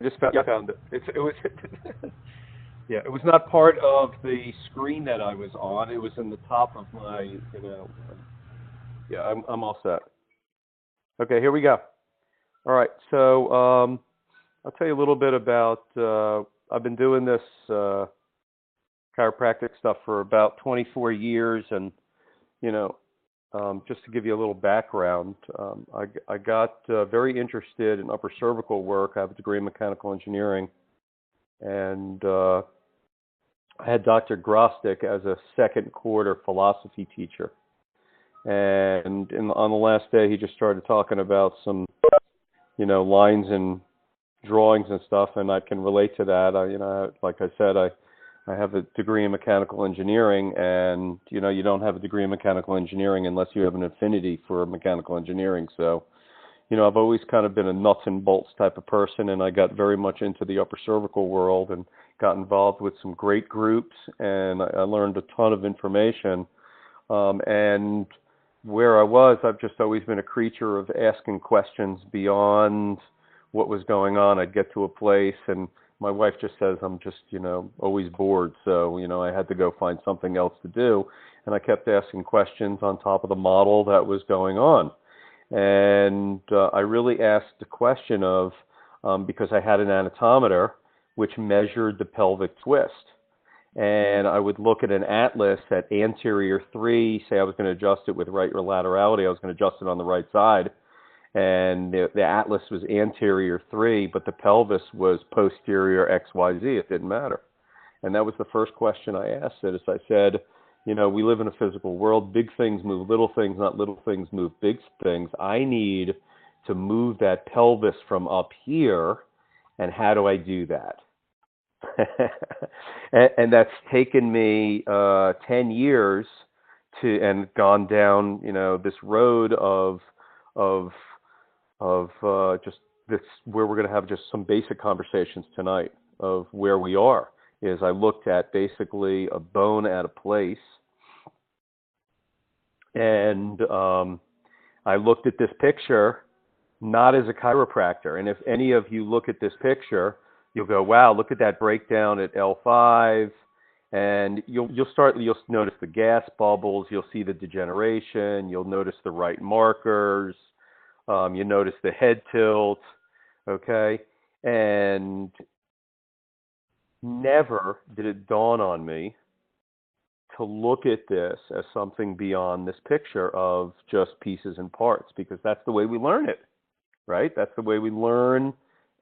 just found it. It was yeah, it was not part of the screen that I was on. It was in the top of my, yeah, I'm all set. Okay, here we go. All right, so I'll tell you a little bit about. I've been doing this chiropractic stuff for about 24 years, and you know, just to give you a little background, I got very interested in upper cervical work. I have a degree in mechanical engineering, and I had Dr. Grostic as a second quarter philosophy teacher. And on the last day, he just started talking about some, lines and drawings and stuff, and I can relate to that. Like I said, I have a degree in mechanical engineering, and you don't have a degree in mechanical engineering unless you have an affinity for mechanical engineering. So, I've always kind of been a nuts and bolts type of person, and I got very much into the upper cervical world and got involved with some great groups, and I learned a ton of information. And where I was, I've just always been a creature of asking questions beyond what was going on. I'd get to a place, and my wife just says I'm just, always bored. So, I had to go find something else to do. And I kept asking questions on top of the model that was going on. And I really asked the question of, because I had an anatometer which measured the pelvic twist. And I would look at an atlas at anterior 3, say I was going to adjust it with right laterality, I was going to adjust it on the right side. And the atlas was anterior 3, but the pelvis was posterior XYZ. It didn't matter. And that was the first question I asked it. As I said, we live in a physical world. Big things move little things, not little things move big things. I need to move that pelvis from up here, and how do I do that? and that's taken me 10 years and gone down, this road of just this, where we're going to have just some basic conversations tonight of where we are. Is I looked at basically a bone at a place, and I looked at this picture not as a chiropractor. And if any of you look at this picture, you'll go, wow, look at that breakdown at L5, and you'll notice the gas bubbles, you'll see the degeneration, you'll notice the right markers, you notice the head tilt, okay? And never did it dawn on me to look at this as something beyond this picture of just pieces and parts, because that's the way we learn it, right? That's the way we learn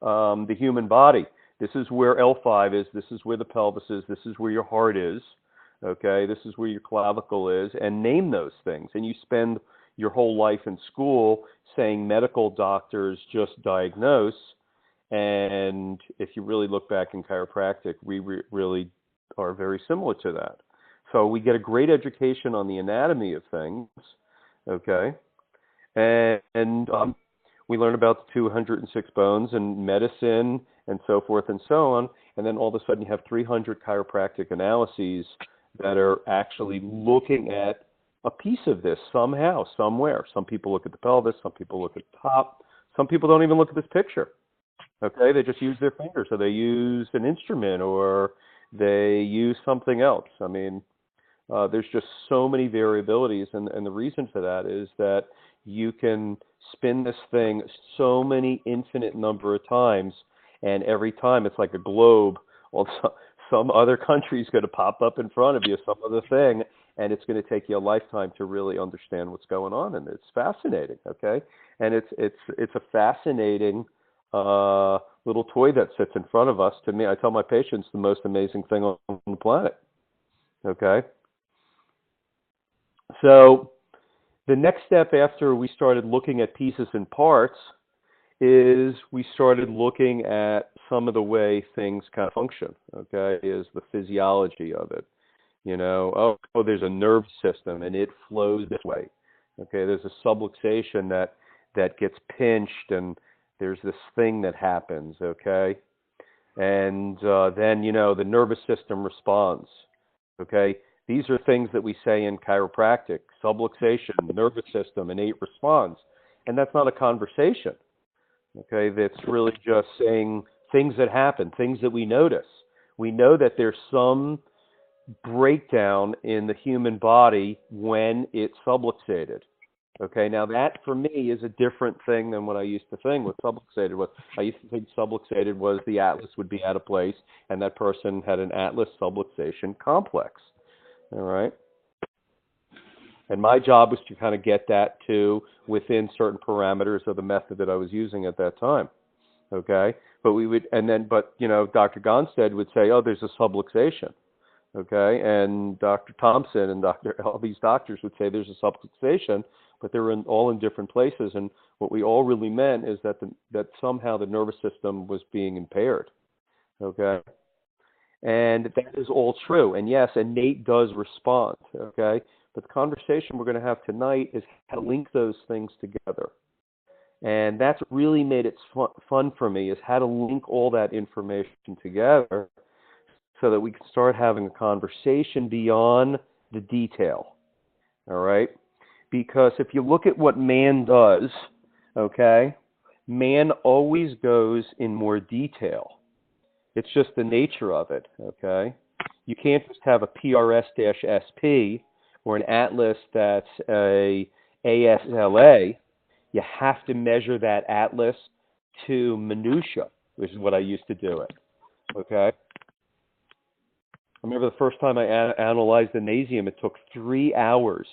the human body. This is where L5 is. This is where the pelvis is. This is where your heart is, okay? This is where your clavicle is, and name those things. And you spend your whole life in school saying medical doctors just diagnose. And if you really look back in chiropractic, we really are very similar to that. So we get a great education on the anatomy of things, okay? And we learn about the 206 bones and medicine and so forth and so on. And then all of a sudden you have 300 chiropractic analyses that are actually looking at a piece of this somehow, somewhere. Some people look at the pelvis, some people look at the top, some people don't even look at this picture. Okay, they just use their fingers, or they use an instrument, or they use something else. I mean, there's just so many variabilities, and the reason for that is that you can spin this thing so many infinite number of times, and every time it's like a globe. Well, some other country is going to pop up in front of you, some other thing, and it's going to take you a lifetime to really understand what's going on, and it's fascinating. Okay, and it's a fascinating little toy that sits in front of us. To me, I tell my patients, the most amazing thing on the planet. Okay, so the next step after we started looking at pieces and parts is we started looking at some of the way things kind of function. Okay, is the physiology of it. Oh, there's a nerve system and it flows this way. Okay, there's a subluxation that gets pinched, and there's this thing that happens, okay? And then, the nervous system responds, okay? These are things that we say in chiropractic: subluxation, nervous system, innate response. And that's not a conversation, okay? That's really just saying things that happen, things that we notice. We know that there's some breakdown in the human body when it's subluxated. Okay, now that for me is a different thing than what I used to think what subluxated was. I used to think subluxated was the atlas would be out of place and that person had an atlas subluxation complex. All right. And my job was to kind of get that to within certain parameters of the method that I was using at that time. Okay. But we would, and then, but, you know, Dr. Gonstead would say, oh, there's a subluxation. Okay. And Dr. Thompson and all these doctors would say there's a subluxation, but they're all in different places. And what we all really meant is that that somehow the nervous system was being impaired. Okay. And that is all true. And yes, innate does respond. Okay. But the conversation we're going to have tonight is how to link those things together. And that's what really made it fun for me, is how to link all that information together so that we can start having a conversation beyond the detail. All right? Because if you look at what man does, okay, man always goes in more detail. It's just the nature of it, okay? You can't just have a PRS-SP or an atlas that's a ASLA. You have to measure that atlas to minutia, which is what I used to do it, okay? I remember the first time I analyzed the nasium, it took 3 hours.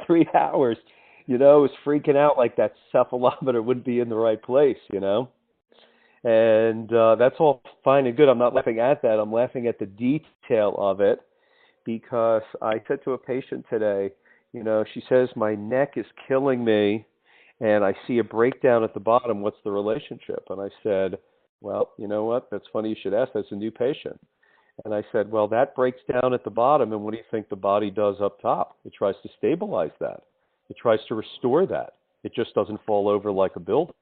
3 hours. You know, I was freaking out like that cephalometer wouldn't be in the right place, you know? And that's all fine and good. I'm not laughing at that. I'm laughing at the detail of it, because I said to a patient today, you know, she says, my neck is killing me and I see a breakdown at the bottom. What's the relationship? And I said, well, you know what? That's funny you should ask. That's a new patient. And I said, well, that breaks down at the bottom. And what do you think the body does up top? It tries to stabilize that. It tries to restore that. It just doesn't fall over like a building.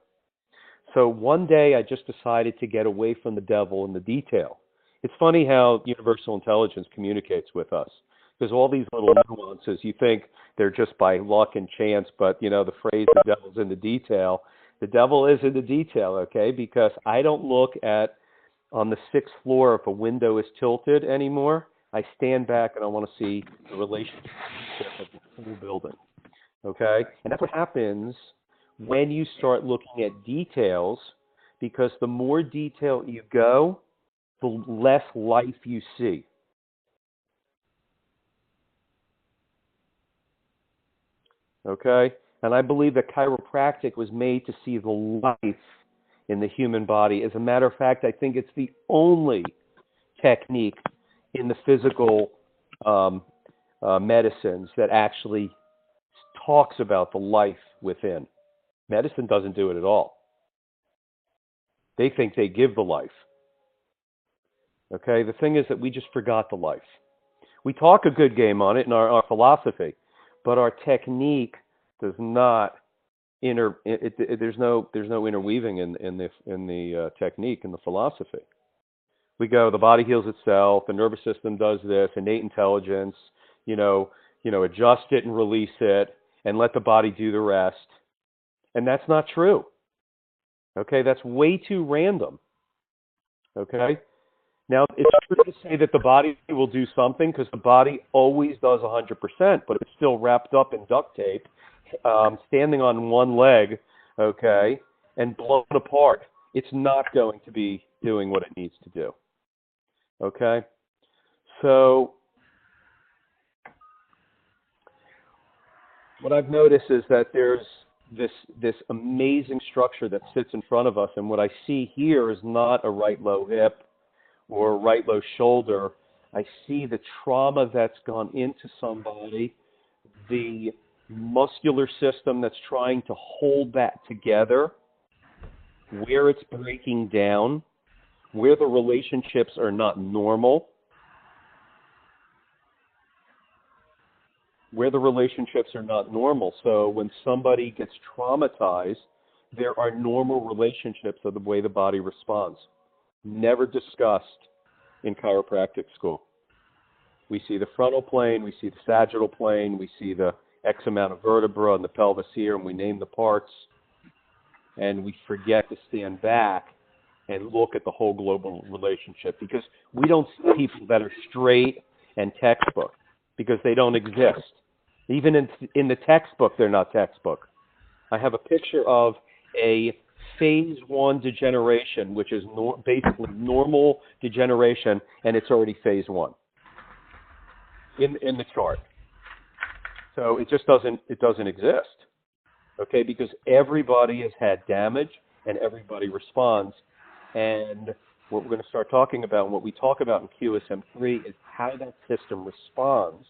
So one day I just decided to get away from the devil and the detail. It's funny how universal intelligence communicates with us. There's all these little nuances. You think they're just by luck and chance, but, you know, the phrase, the devil's in the detail. The devil is in the detail, okay? Because I don't look at, on the 6th floor, if a window is tilted anymore, I stand back and I want to see the relationship of the whole building, okay? And that's what happens when you start looking at details, because the more detail you go, the less life you see. Okay? And I believe that chiropractic was made to see the life in the human body. As a matter of fact, I think it's the only technique in the physical medicines that actually talks about the life within. Medicine doesn't do it at all. They think they give the life. Okay? The thing is that we just forgot the life. We talk a good game on it in our philosophy, but our technique does not there's no interweaving in the technique, in the philosophy. We go, the body heals itself, the nervous system does this, innate intelligence, you know, adjust it and release it, and let the body do the rest. And that's not true. Okay, that's way too random. Okay? Now, it's true to say that the body will do something, because the body always does 100%, but it's still wrapped up in duct tape, standing on one leg, okay, and blown apart. It's not going to be doing what it needs to do. Okay? So, what I've noticed is that there's this amazing structure that sits in front of us, and what I see here is not a right low hip or right low shoulder. I see the trauma that's gone into somebody, the muscular system that's trying to hold that together, where it's breaking down, where the relationships are not normal, So when somebody gets traumatized, there are normal relationships of the way the body responds. Never discussed in chiropractic school. We see the frontal plane, we see the sagittal plane, we see the X amount of vertebra and the pelvis here, and we name the parts. and we forget to stand back and look at the whole global relationship, because we don't see people that are straight and textbook, because they don't exist. Even in the textbook, they're not textbook. I have a picture of a phase 1 degeneration, which is basically normal degeneration, and it's already phase 1 in the chart. So it just doesn't exist, okay? Because everybody has had damage and everybody responds. And what we're going to start talking about, and what we talk about in QSM3, is how that system responds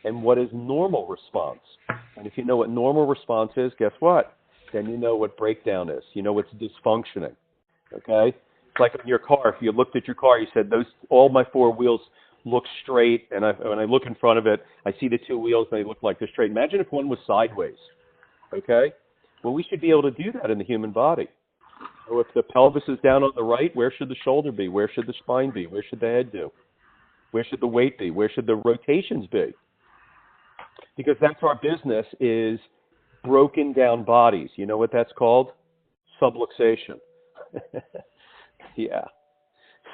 and what is normal response. And if you know what normal response is, guess what? Then you know what breakdown is. You know what's dysfunctioning, okay? It's like in your car. If you looked at your car, you said, all my 4 wheels look straight, and when I look in front of it, I see the 2 wheels, and they look like they're straight. Imagine if one was sideways, okay? Well, we should be able to do that in the human body. So if the pelvis is down on the right, where should the shoulder be? Where should the spine be? Where should the head do? Where should the weight be? Where should the rotations be? Because that's our business, is broken down bodies. You know what that's called? Subluxation. Yeah.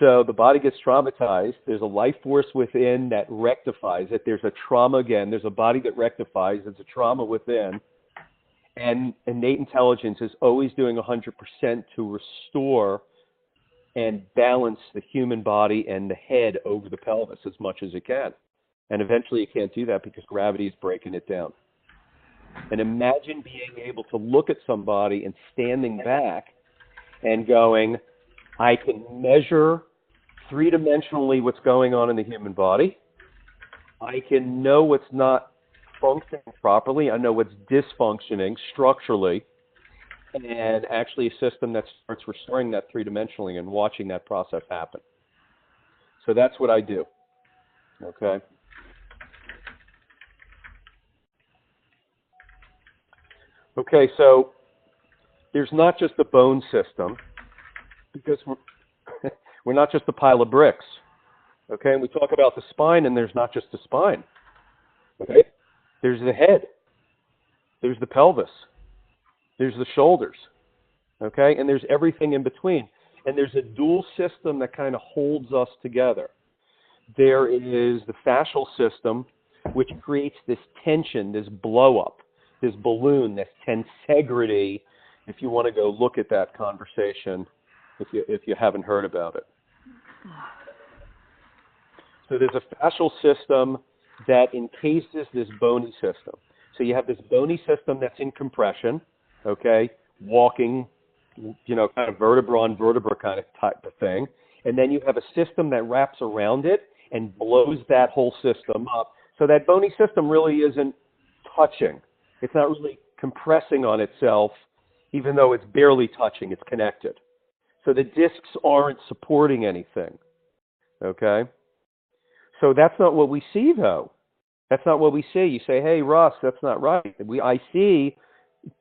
So the body gets traumatized. There's a life force within that rectifies it. There's a trauma again. There's a body that rectifies. There's a trauma within. And innate intelligence is always doing 100% to restore and balance the human body and the head over the pelvis as much as it can. And eventually it can't do that because gravity is breaking it down. And imagine being able to look at somebody and standing back and going, I can measure 3-dimensionally what's going on in the human body. I can know what's not functioning properly. I know what's dysfunctioning structurally, and actually a system that starts restoring that 3-dimensionally and watching that process happen. So that's what I do. Okay. Okay, so there's not just the bone system, because we're not just a pile of bricks. Okay, and we talk about the spine, and there's not just the spine. Okay, there's the head, there's the pelvis, there's the shoulders. Okay, and there's everything in between. And there's a dual system that kind of holds us together. There is the fascial system, which creates this tension, this blow up, this balloon, this Tensegrities, if you want to go look at that conversation, if you haven't heard about it. So there's a fascial system that encases this bony system. So you have this bony system that's in compression, okay, walking, kind of vertebra on vertebra kind of type of thing. And then you have a system that wraps around it and blows that whole system up. So that bony system really isn't touching. It's not really compressing on itself, even though it's barely touching. It's connected. So the discs aren't supporting anything. Okay? So that's not what we see, though. That's not what we see. You say, hey, Russ, that's not right. I see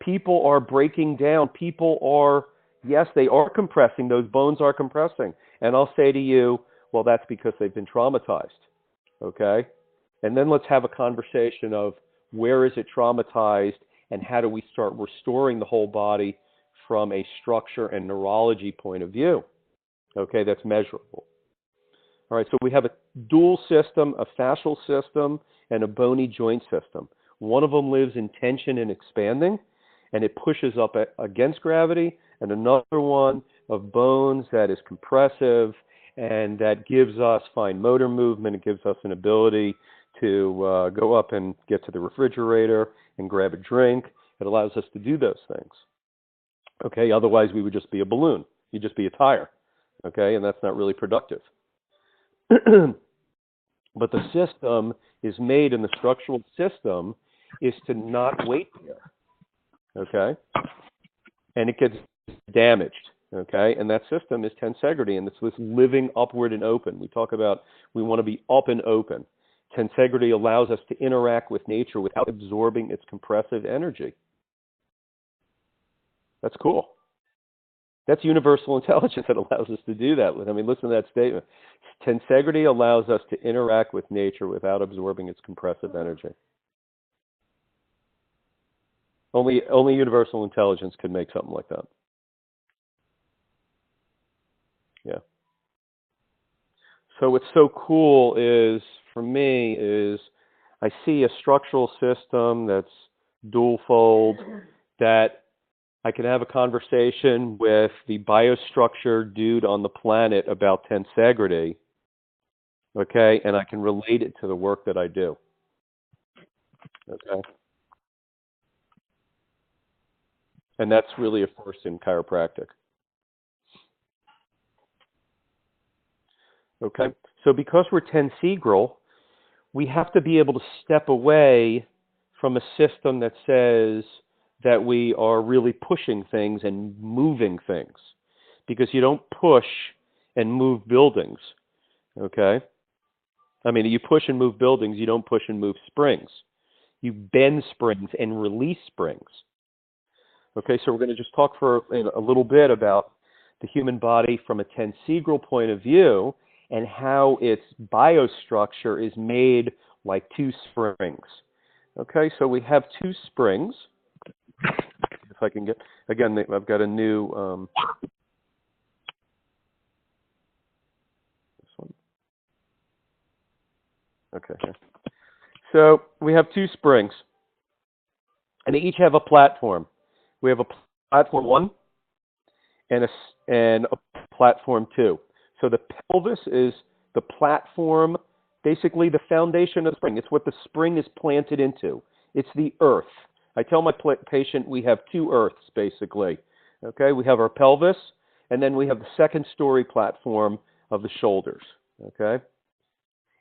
people are breaking down. People are, yes, they are compressing. Those bones are compressing. And I'll say to you, well, that's because they've been traumatized. Okay? And then let's have a conversation of where is it traumatized and how do we start restoring the whole body from a structure and neurology point of view. Okay, that's measurable. All right, so we have a dual system, a fascial system, and a bony joint system. One of them lives in tension and expanding, and it pushes up against gravity, and another one of bones that is compressive, and that gives us fine motor movement. It gives us an ability to go up and get to the refrigerator and grab a drink. It allows us to do those things. Okay, otherwise we would just be a balloon. You'd just be a tire. Okay, and that's not really productive. But the system is made, and the structural system is to not wait there. Okay, and it gets damaged. Okay, and that system is Tensegrities, and it's this living upward and open. We talk about we want to be up and open. Tensegrities allows us to interact with nature without absorbing its compressive energy. That's cool. That's universal intelligence that allows us to do that. I mean, listen to that statement. Tensegrities allows us to interact with nature without absorbing its compressive energy. Only universal intelligence could make something like that. Yeah. So what's so cool is, for me, is I see a structural system that's dual fold, that I can have a conversation with the biostructure dude on the planet about tensegrity, okay, and I can relate it to the work that I do, okay? And that's really a first in chiropractic. Okay, so because we're tensegral, we have to be able to step away from a system that says that we are really pushing things and moving things, because you don't push and move buildings, okay? I mean, you push and move buildings, you don't push and move springs. You bend springs and release springs. Okay, so we're going to just talk for a little bit about the human body from a tensegral point of view and how its biostructure is made like two springs. Okay, so we have two springs. If I can get, again, I've got a new, this one. Okay, here. So we have two springs, and they each have a platform. We have a platform 1 and a platform 2. So the pelvis is the platform, basically the foundation of the spring. It's what the spring is planted into. It's the earth. I tell my patient we have two earths, basically. Okay, we have our pelvis, and then we have the second story platform of the shoulders. Okay,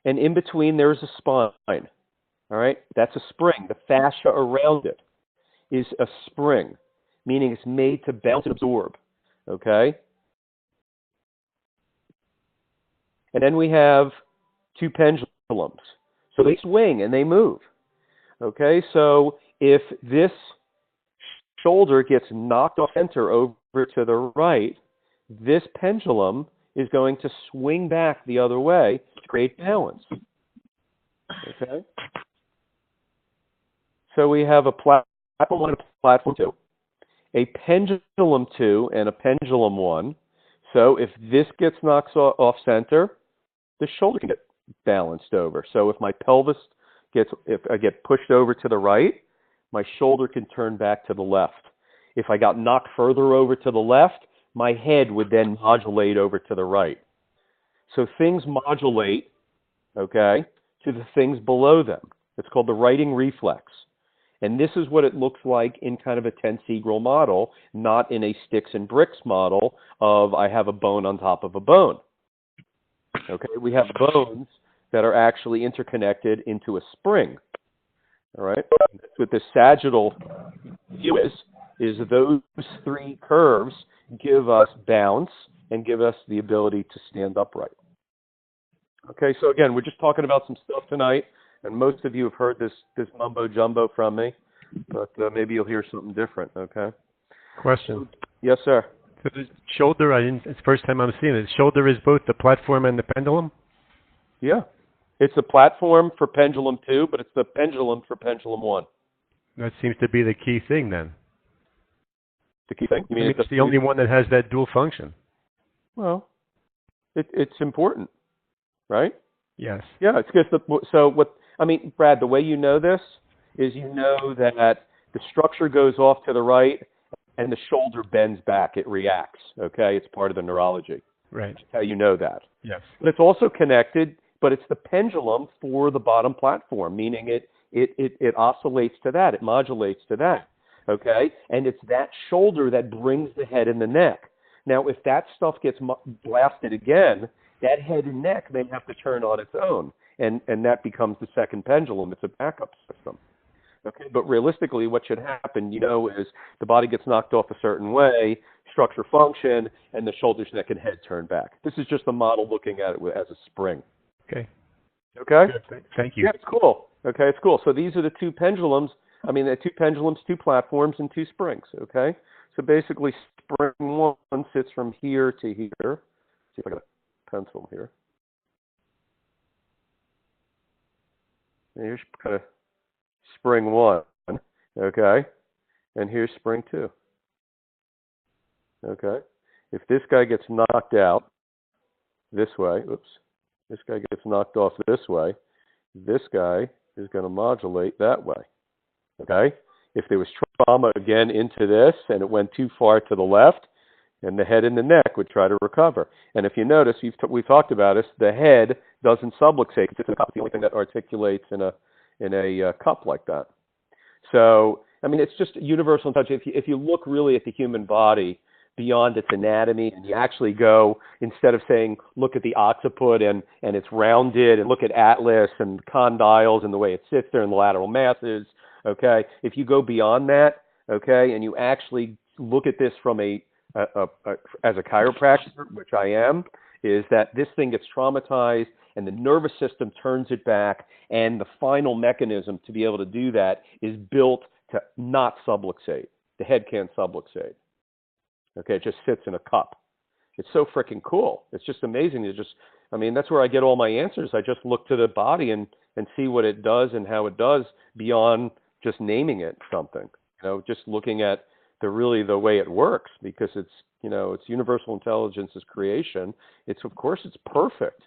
and in between there is a spine. All right, that's a spring. The fascia around it is a spring, meaning it's made to bounce and absorb. Okay, and then we have two pendulums. So they swing and they move. Okay, so if this shoulder gets knocked off center over to the right, this pendulum is going to swing back the other way to create balance. Okay? So we have a platform 1 and a platform 2, a pendulum 2 and a pendulum 1. So if this gets knocked off center, the shoulder can get balanced over. So if my pelvis if I get pushed over to the right, my shoulder can turn back to the left. If I got knocked further over to the left, my head would then modulate over to the right. So things modulate, okay, to the things below them. It's called the righting reflex. And this is what it looks like in kind of a tensegral model, not in a sticks and bricks model of I have a bone on top of a bone. Okay, we have bones that are actually interconnected into a spring. All right, that's what the sagittal view is those three curves give us bounce and give us the ability to stand upright. Okay, so again, we're just talking about some stuff tonight, and most of you have heard this mumbo jumbo from me, but maybe you'll hear something different. Okay. Question. Yes, sir. So the shoulder, it's the first time I'm seeing it. The shoulder is both the platform and the pendulum? Yeah. It's the platform for pendulum 2, but it's the pendulum for pendulum 1. That seems to be the key thing then. The key thing? You mean it's the only one that has that dual function? Well, it's important, right? Yes. Yeah, it's just so what I mean, Brad. The way you know this is you know that the structure goes off to the right, and the shoulder bends back. It reacts. Okay, it's part of the neurology. Right. That's how you know that. Yes. But it's also connected. But it's the pendulum for the bottom platform, meaning it oscillates to that, it modulates to that, okay? And it's that shoulder that brings the head and the neck. Now, if that stuff gets blasted again, that head and neck may have to turn on its own, and that becomes the second pendulum. It's a backup system, okay? But realistically, what should happen, is the body gets knocked off a certain way, structure function, and the shoulders, neck, and head turn back. This is just a model looking at it as a spring. Okay. Okay? Good. Thank you. Yeah, it's cool. Okay, it's cool. So these are the two pendulums. I mean, the two pendulums, two platforms, and two springs. Okay? So basically, spring 1 sits from here to here. Let's see if I got a pencil here. And here's kind of spring 1. Okay? And here's spring 2. Okay? If this guy gets knocked out, this way. Oops. This guy gets knocked off this way. This guy is going to modulate that way. Okay? If there was trauma again into this and it went too far to the left, and the head and the neck would try to recover. And if you notice, we've talked about this, the head doesn't subluxate. It's the only thing that articulates in a cup like that. So, I mean, it's just universal intelligence. If you look really at the human body beyond its anatomy, and you actually go, instead of saying, look at the occiput and it's rounded, and look at atlas and condyles and the way it sits there and the lateral masses, okay? If you go beyond that, okay, and you actually look at this from as a chiropractor, which I am, is that this thing gets traumatized and the nervous system turns it back, and the final mechanism to be able to do that is built to not subluxate. The head can't subluxate. Okay, it just sits in a cup. It's so freaking cool. It's just amazing. That's where I get all my answers. I just look to the body and see what it does and how it does beyond just naming it something. Just looking at the way it works, because it's universal intelligence's creation. It's perfect.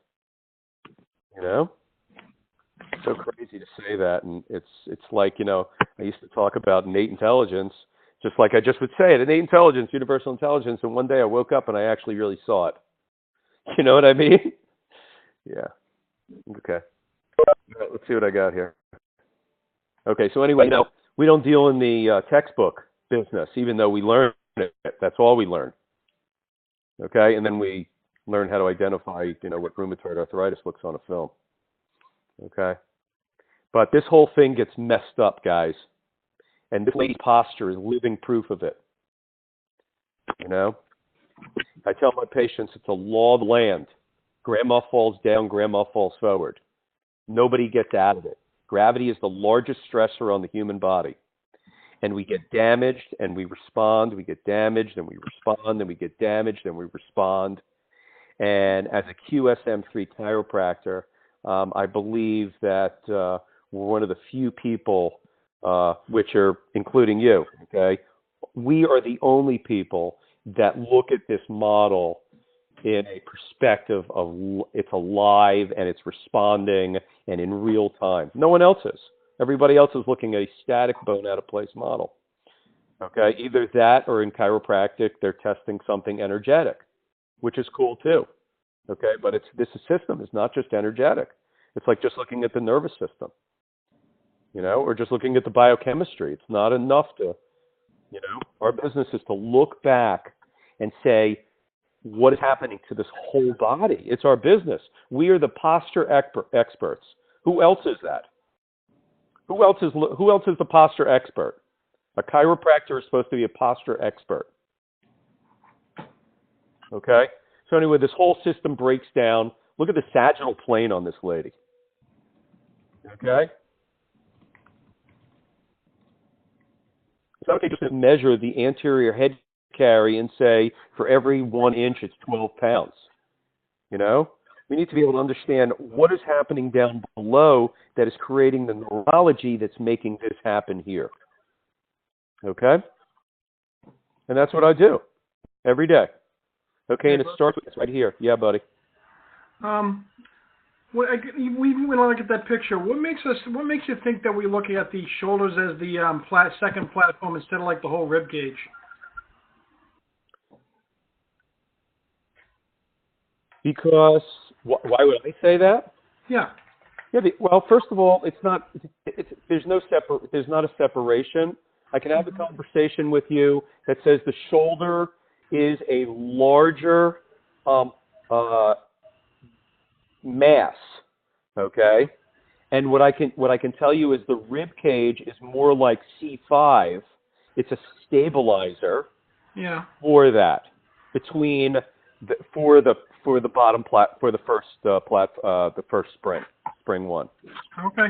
It's so crazy to say that, and it's like, I used to talk about innate intelligence, just like I just would say it, innate intelligence, universal intelligence, and one day I woke up and I actually really saw it. You know what I mean? Yeah. Okay. Let's see what I got here. Okay, so anyway, we don't deal in the textbook business, even though we learn it. That's all we learn. Okay, and then we learn how to identify, what rheumatoid arthritis looks on a film. Okay, but this whole thing gets messed up, guys, and this lady's posture is living proof of it. I tell my patients it's a law of the land. Grandma falls down, grandma falls forward. Nobody gets out of it. Gravity is the largest stressor on the human body. And we get damaged, and we respond. We get damaged, and we respond, and we get damaged, and we respond. And as a QSM3 chiropractor, I believe that we're one of the few people, which are including you, okay? We are the only people that look at this model in a perspective of it's alive and it's responding and in real time. No one else is. Everybody else is looking at a static bone out of place model. Okay, either that or in chiropractic, they're testing something energetic, which is cool too. Okay, but this system is not just energetic. It's like just looking at the nervous system, or just looking at the biochemistry. It's not enough to, our business is to look back and say, what is happening to this whole body? It's our business. We are the posture experts. Who else is that? Who else is the posture expert? A chiropractor is supposed to be a posture expert. Okay? So anyway, this whole system breaks down. Look at the sagittal plane on this lady. Okay? So okay, just measure the anterior head carry and say, for every 1 inch, it's 12 pounds. We need to be able to understand what is happening down below that is creating the neurology that's making this happen here. Okay? And that's what I do every day. Okay, and it starts with this right here. Yeah, buddy. When we look at that picture, what makes you think that we're looking at the shoulders as the second platform instead of like the whole rib cage? Because why would I say that? Yeah. Yeah. Well, first of all, it's not. There's not a separation. I can have a conversation with you that says the shoulder is a larger mass. Okay. And what I can tell you is the rib cage is more like C5. It's a stabilizer. Yeah. For that, for the bottom for the first spring one. Okay.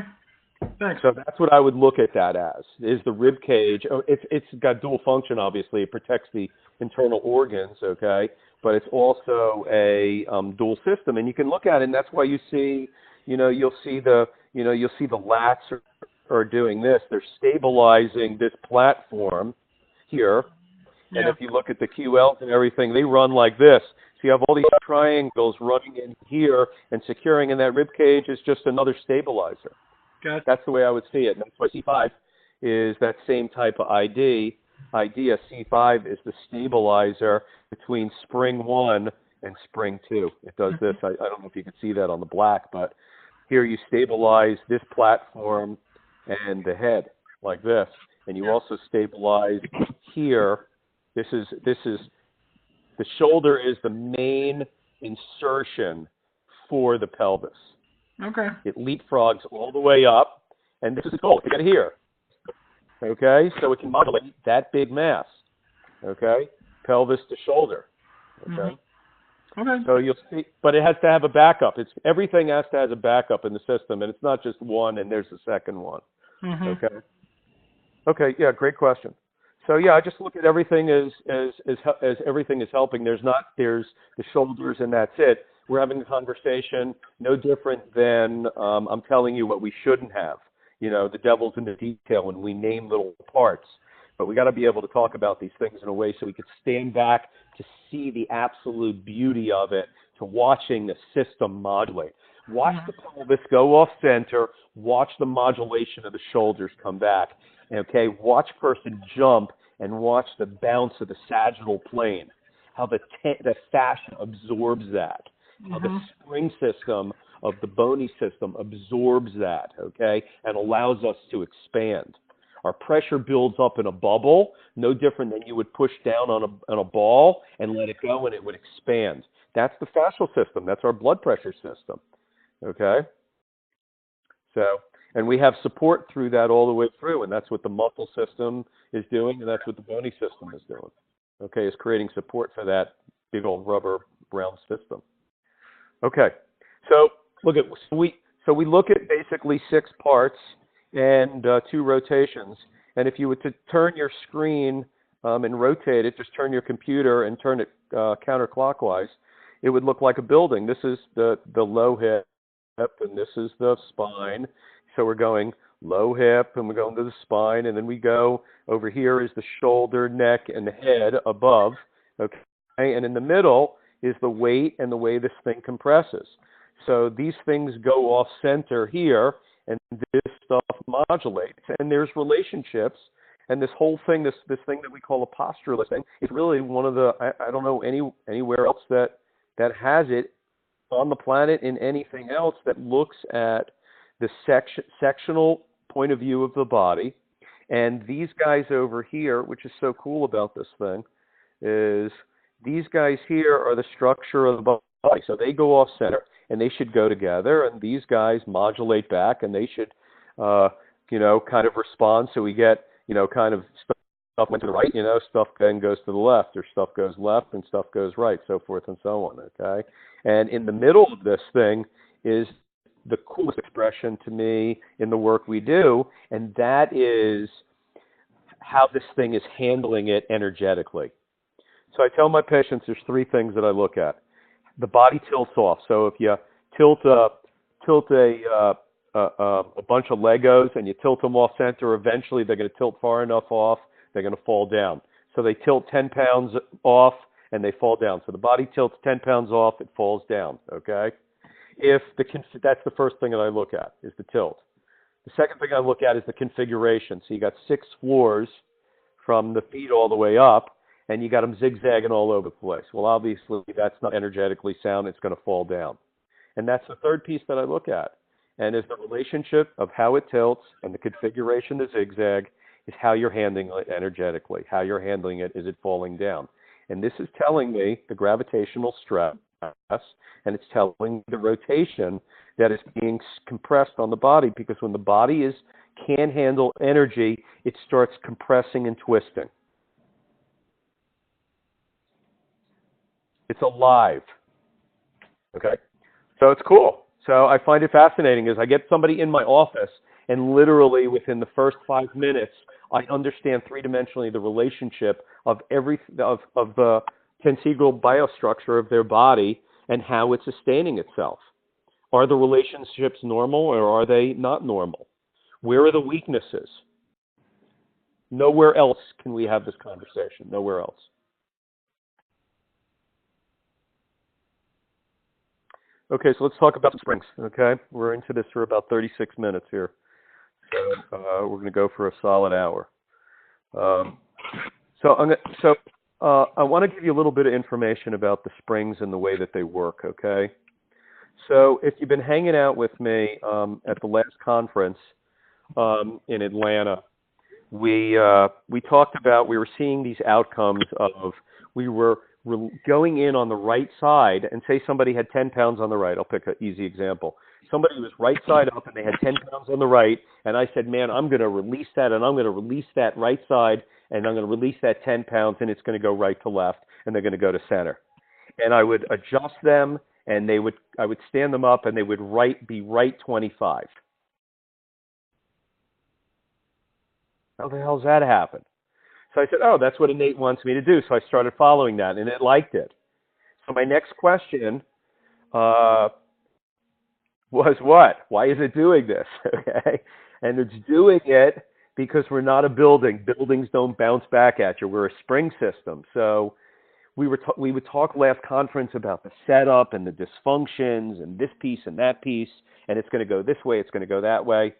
Thanks. So that's what I would look at that as, is the rib cage. It's got dual function, obviously. It protects the internal organs, okay? But it's also a dual system. And you can look at it, and that's why you see, you'll see the lats are doing this. They're stabilizing this platform here. Yeah. And if you look at the QLs and everything, they run like this. So you have all these triangles running in here and securing, and that rib cage is just another stabilizer. Gotcha. That's the way I would see it. And that's why C5 is that same type of idea. C5 is the stabilizer between spring 1 and spring 2. It does this. I don't know if you can see that on the black, but here you stabilize this platform and the head like this. And you also stabilize here. This is the shoulder is the main insertion for the pelvis. Okay. It leapfrogs all the way up, and this is the goal. You got here. Okay, so it can modulate that big mass. Okay, pelvis to shoulder. Okay. Okay. So you'll see, but it has to have a backup. Everything has to have a backup in the system, and it's not just one and there's the second one. Okay. Okay. Yeah. Great question. So yeah, I just look at everything as everything is helping. There's the shoulders and that's it. We're having a conversation, no different than I'm telling you what we shouldn't have. You know, the devil's in the detail when we name little parts. But we got to be able to talk about these things in a way so we could stand back to see the absolute beauty of it, to watching the system modulate. Watch the pelvis go off center. Watch the modulation of the shoulders come back. Okay, watch person jump and watch the bounce of the sagittal plane, how the fascia absorbs that, how the spring system of the bony system absorbs that, okay, and allows us to expand. Our pressure builds up in a bubble, no different than you would push down on a ball and let it go and it would expand. That's the fascial system. That's our blood pressure system, okay? So, and we have support through that all the way through, and that's what the muscle system is doing, and that's what the bony system is doing, okay, is creating support for that big old rubber round system. Okay, so we look at basically 6 parts and 2 rotations. And if you were to turn your screen and rotate it, just turn your computer and turn it counterclockwise, it would look like a building. This is the low hip, and this is the spine. So we're going low hip, and we're going to the spine, and then we go over here is the shoulder, neck, and the head above. Okay, and in the middle is the weight and the way this thing compresses. So these things go off center here, and this stuff modulates. And there's relationships, and this whole thing, this thing that we call a postural thing, is really one of the, I don't know anywhere else that has it on the planet in anything else that looks at the sectional point of view of the body. And these guys over here, which is so cool about this thing, is these guys here are the structure of the body. So they go off center, and they should go together, and these guys modulate back, and they should, kind of respond. So we get, kind of stuff went to the right, stuff then goes to the left, or stuff goes left and stuff goes right, so forth and so on, okay? And in the middle of this thing is the coolest expression to me in the work we do, and that is how this thing is handling it energetically. So I tell my patients there's 3 things that I look at. The body tilts off. So if you tilt a bunch of Legos and you tilt them off center, eventually they're going to tilt far enough off, they're going to fall down. So they tilt 10 pounds off and they fall down. So the body tilts 10 pounds off, it falls down, okay? That's the first thing that I look at, is the tilt. The second thing I look at is the configuration. So you got 6 floors from the feet all the way up, and you got them zigzagging all over the place. Well, obviously, that's not energetically sound. It's going to fall down. And that's the third piece that I look at. And is the relationship of how it tilts and the configuration, the zigzag, is how you're handling it energetically. How you're handling it, is it falling down? And this is telling me the gravitational stress, and it's telling the rotation that is being compressed on the body, because when the body can handle energy, it starts compressing and twisting. It's alive. Okay? So it's cool. So I find it fascinating as I get somebody in my office, and literally within the first 5 minutes, I understand 3-dimensionally the relationship of the tensegral biostructure of their body and how it's sustaining itself. Are the relationships normal, or are they not normal? Where are the weaknesses? Nowhere else can we have this conversation. Nowhere else. Okay, so let's talk about the springs. Okay, we're into this for about 36 minutes here. So we're going to go for a solid hour. I want to give you a little bit of information about the springs and the way that they work. Okay, so if you've been hanging out with me at the last conference in Atlanta, we talked about, we were seeing these outcomes of, we were going in on the right side, and say somebody had 10 pounds on the right. I'll pick an easy example. Somebody was right side up and they had 10 pounds on the right, and I said, man, I'm going to release that, and I'm going to release that right side, and I'm going to release that 10 pounds, and it's going to go right to left, and they're going to go to center. And I would adjust them, and I would stand them up, and they would be right 25. How the hell's that happen? So I said, oh, that's what Innate wants me to do. So I started following that, and it liked it. So my next question was what? Why is it doing this? Okay, and it's doing it because we're not a building. Buildings don't bounce back at you. We're a spring system. So we would talk last conference about the setup and the dysfunctions and this piece and that piece, and it's going to go this way, it's going to go that way.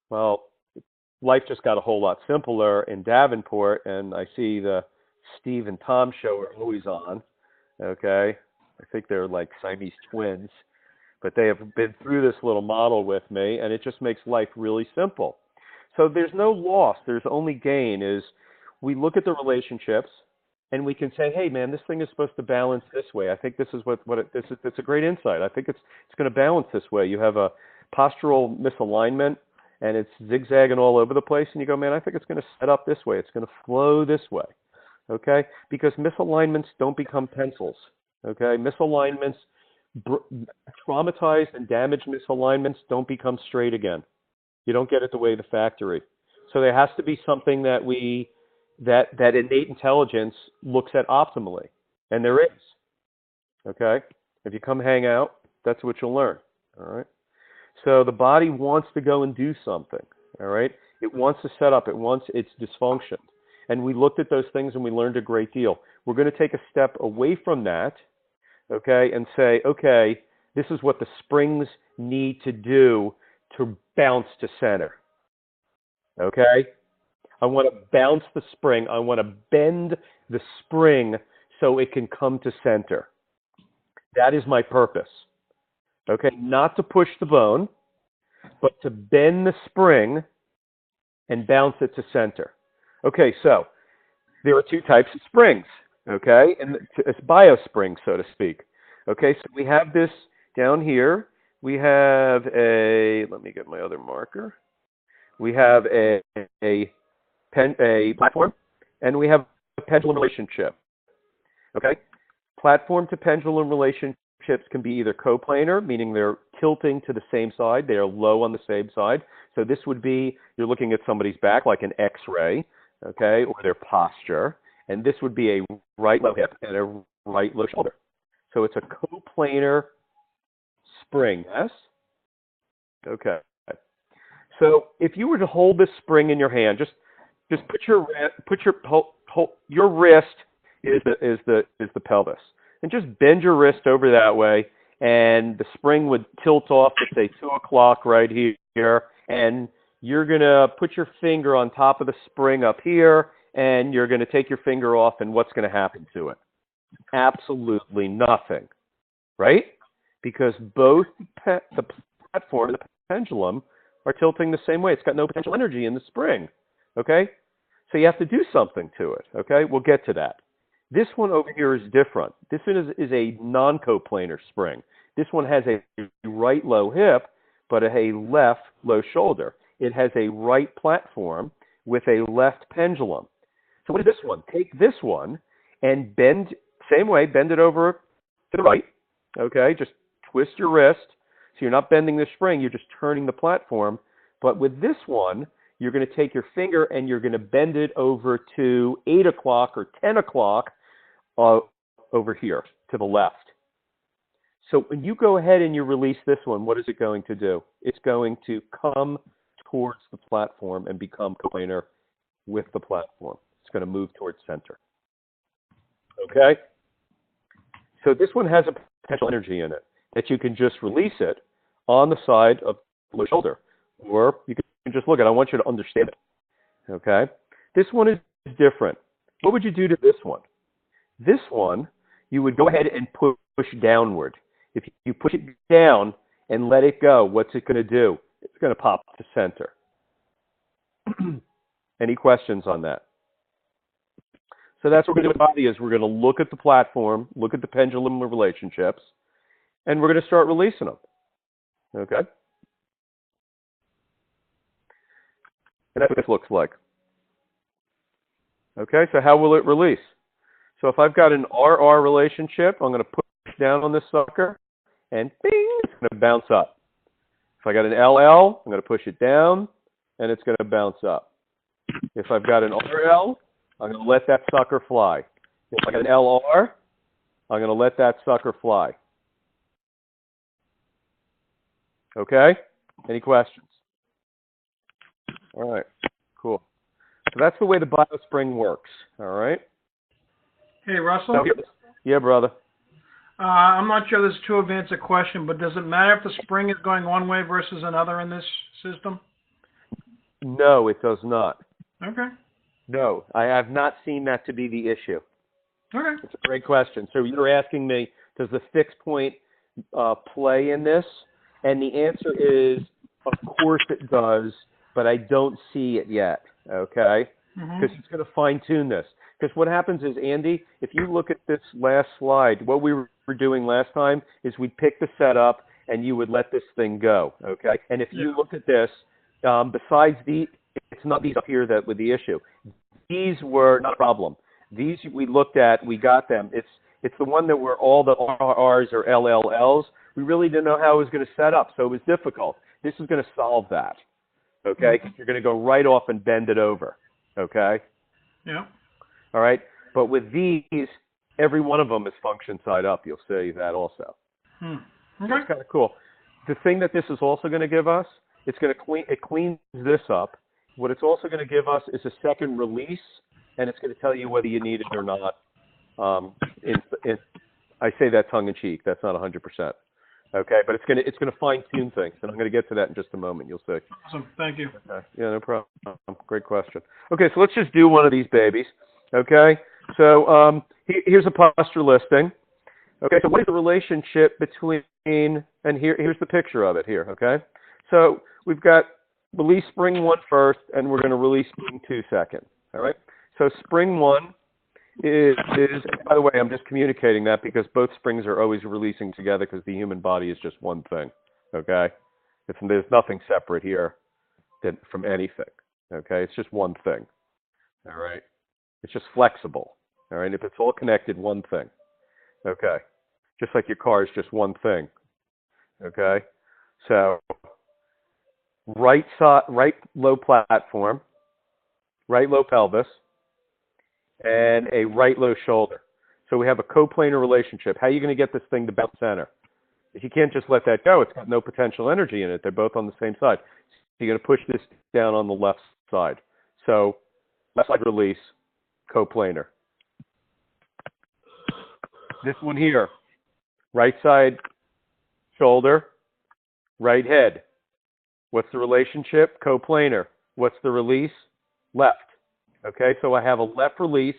Well, life just got a whole lot simpler in Davenport, and I see the Steve and Tom show are always on. Okay, I think they're like Siamese twins, but they have been through this little model with me, and it just makes life really simple. So there's no loss, there's only gain. Is we look at the relationships, and we can say, hey man, this thing is supposed to balance this way. I think this is it's a great insight. I think it's going to balance this way. You have a postural misalignment, and it's zigzagging all over the place, and you go, man, I think it's going to set up this way. It's going to flow this way, okay? Because misalignments don't become pencils, okay? Misalignments, traumatized and damaged misalignments don't become straight again. You don't get it the way of the factory. So there has to be something that innate intelligence looks at optimally, and there is, okay? If you come hang out, that's what you'll learn, all right? So the body wants to go and do something, all right? It wants to set up. It wants its dysfunction. And we looked at those things and we learned a great deal. We're going to take a step away from that, okay, and say, okay, this is what the springs need to do to bounce to center, okay? I want to bounce the spring. I want to bend the spring so it can come to center. That is my purpose. Okay, not to push the bone, but to bend the spring and bounce it to center. Okay, so there are two types of springs, okay, and it's bio-springs, so to speak. Okay, so we have this down here. We have let me get my other marker. We have a platform, and we have a pendulum relationship. Okay, platform to pendulum relationship can be either coplanar, meaning they're tilting to the same side. They are low on the same side. So this would be, you're looking at somebody's back like an X-ray, okay, or their posture. And this would be a right low hip and a right low shoulder. So it's a coplanar spring, yes? Okay. So if you were to hold this spring in your hand, just put your wrist is the pelvis. And just bend your wrist over that way, and the spring would tilt off to, say, 2 o'clock right here, and you're going to put your finger on top of the spring up here, and you're going to take your finger off, and what's going to happen to it? Absolutely nothing, right? Because both the platform and the pendulum are tilting the same way. It's got no potential energy in the spring, okay? So you have to do something to it, okay? We'll get to that. This one over here is different. This one is a non-coplanar spring. This one has a right low hip, but a left low shoulder. It has a right platform with a left pendulum. So what is this one? Take this one and bend, same way, bend it over to the right. Okay, just twist your wrist. So you're not bending the spring, you're just turning the platform. But with this one, you're going to take your finger and you're going to bend it over to 8 o'clock or 10 o'clock over here to the left. So when you go ahead and you release this one, what is it going to do? It's going to come towards the platform and become coplanar with the platform. It's going to move towards center. Okay? So this one has a potential energy in it. that you can just release it on the side of the low shoulder. Or you can just look at it. I want you to understand it. Okay? This one is different. What would you do to this one? This one, you would go ahead and push downward. If you push it down and let it go, what's it going to do? It's going to pop to center. Any questions on that? So that's what we're going to do with the body is we're going to look at the platform, look at the pendulum of relationships, and we're going to start releasing them. Okay? And that's what this looks like. Okay, so how will it release? So if I've got an RR relationship, I'm going to push down on this sucker, and bing, it's going to bounce up. If I got an LL, I'm going to push it down, and it's going to bounce up. If I've got an RL, I'm going to let that sucker fly. If I got an LR, I'm going to let that sucker fly. Okay? Any questions? All right, cool. So that's the way the BioSpring works, all right? Hey, Russell? Yeah, brother. I'm not sure this is too advanced a question, but does it matter if the spring is going one way versus another in this system? No, it does not. Okay. No, I have not seen that to be the issue. Okay. It's a great question. So you're asking me, does the fixed point play in this? And the answer is, of course it does, but I don't see it yet, okay? Because it's going to fine-tune this. Because what happens is, Andy, if you look at this last slide, what we were doing last time is we'd pick the setup and you would let this thing go, okay? And if you look at this, besides it's not these up here that were the issue. These were not a problem. These we looked at, we got them. It's the one that were all the RRs or LLLs. We really didn't know how it was going to set up, so it was difficult. This is going to solve that, okay? You're going to go right off and bend it over, okay? Yeah. All right? But with these, every one of them is function side up. You'll see that also. Okay. That's kind of cool. The thing that this is also going to give us, it cleans this up. What it's also going to give us is a second release, and it's going to tell you whether you need it or not. I say that tongue in cheek. That's not 100%. Okay, but it's going to fine tune things, and I'm going to get to that in just a moment. You'll see. Awesome. Thank you. Okay. Yeah, no problem. Great question. Okay, so let's just do one of these babies. Okay, so here's a posture listing. Okay, so what is the relationship between, and here's the picture of it here. Okay, so we've got release spring 1 first, and we're going to release spring 2 second. All right, so spring 1 is, by the way, I'm just communicating that because both springs are always releasing together because the human body is just one thing, okay? There's nothing separate here from anything, okay? It's just one thing, all right? It's just flexible, all right? If it's all connected, one thing, okay? Just like your car is just one thing, okay? So right low platform, right low pelvis, and a right low shoulder. So we have a coplanar relationship. How are you going to get this thing to bounce center? If you can't just let that go, it's got no potential energy in it. They're both on the same side. So you're going to push this down on the left side. So left side release, coplanar. This one here, right side shoulder, right head. What's the relationship? Coplanar. What's the release? Left. Okay, so I have a left release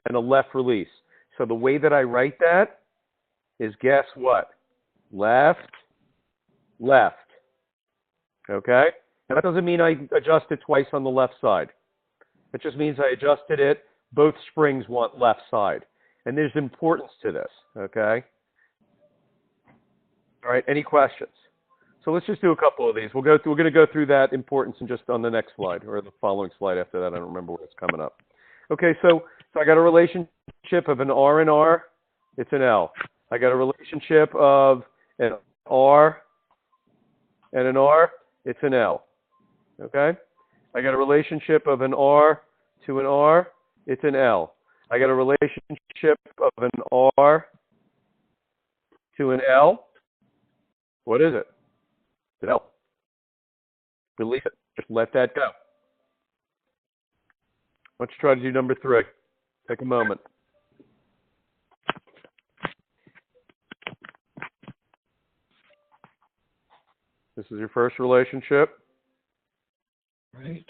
and a left release. So the way that I write that is, guess what? Left, left. Okay? Now that doesn't mean I adjusted twice on the left side. It just means I adjusted it. Both springs want left side. And there's importance to this. Okay? All right, any questions? So let's just do a couple of these. We're going to go through that importance in just on the next slide or the following slide after that. I don't remember where it's coming up. Okay, so I got a relationship of an R and R. It's an L. I got a relationship of an R and an R. It's an L. Okay? I got a relationship of an R to an R. It's an L. I got a relationship of an R to an L. What is it? No. Release it. Just let that go. Let's try to do number 3. Take a moment. This is your first relationship. Right.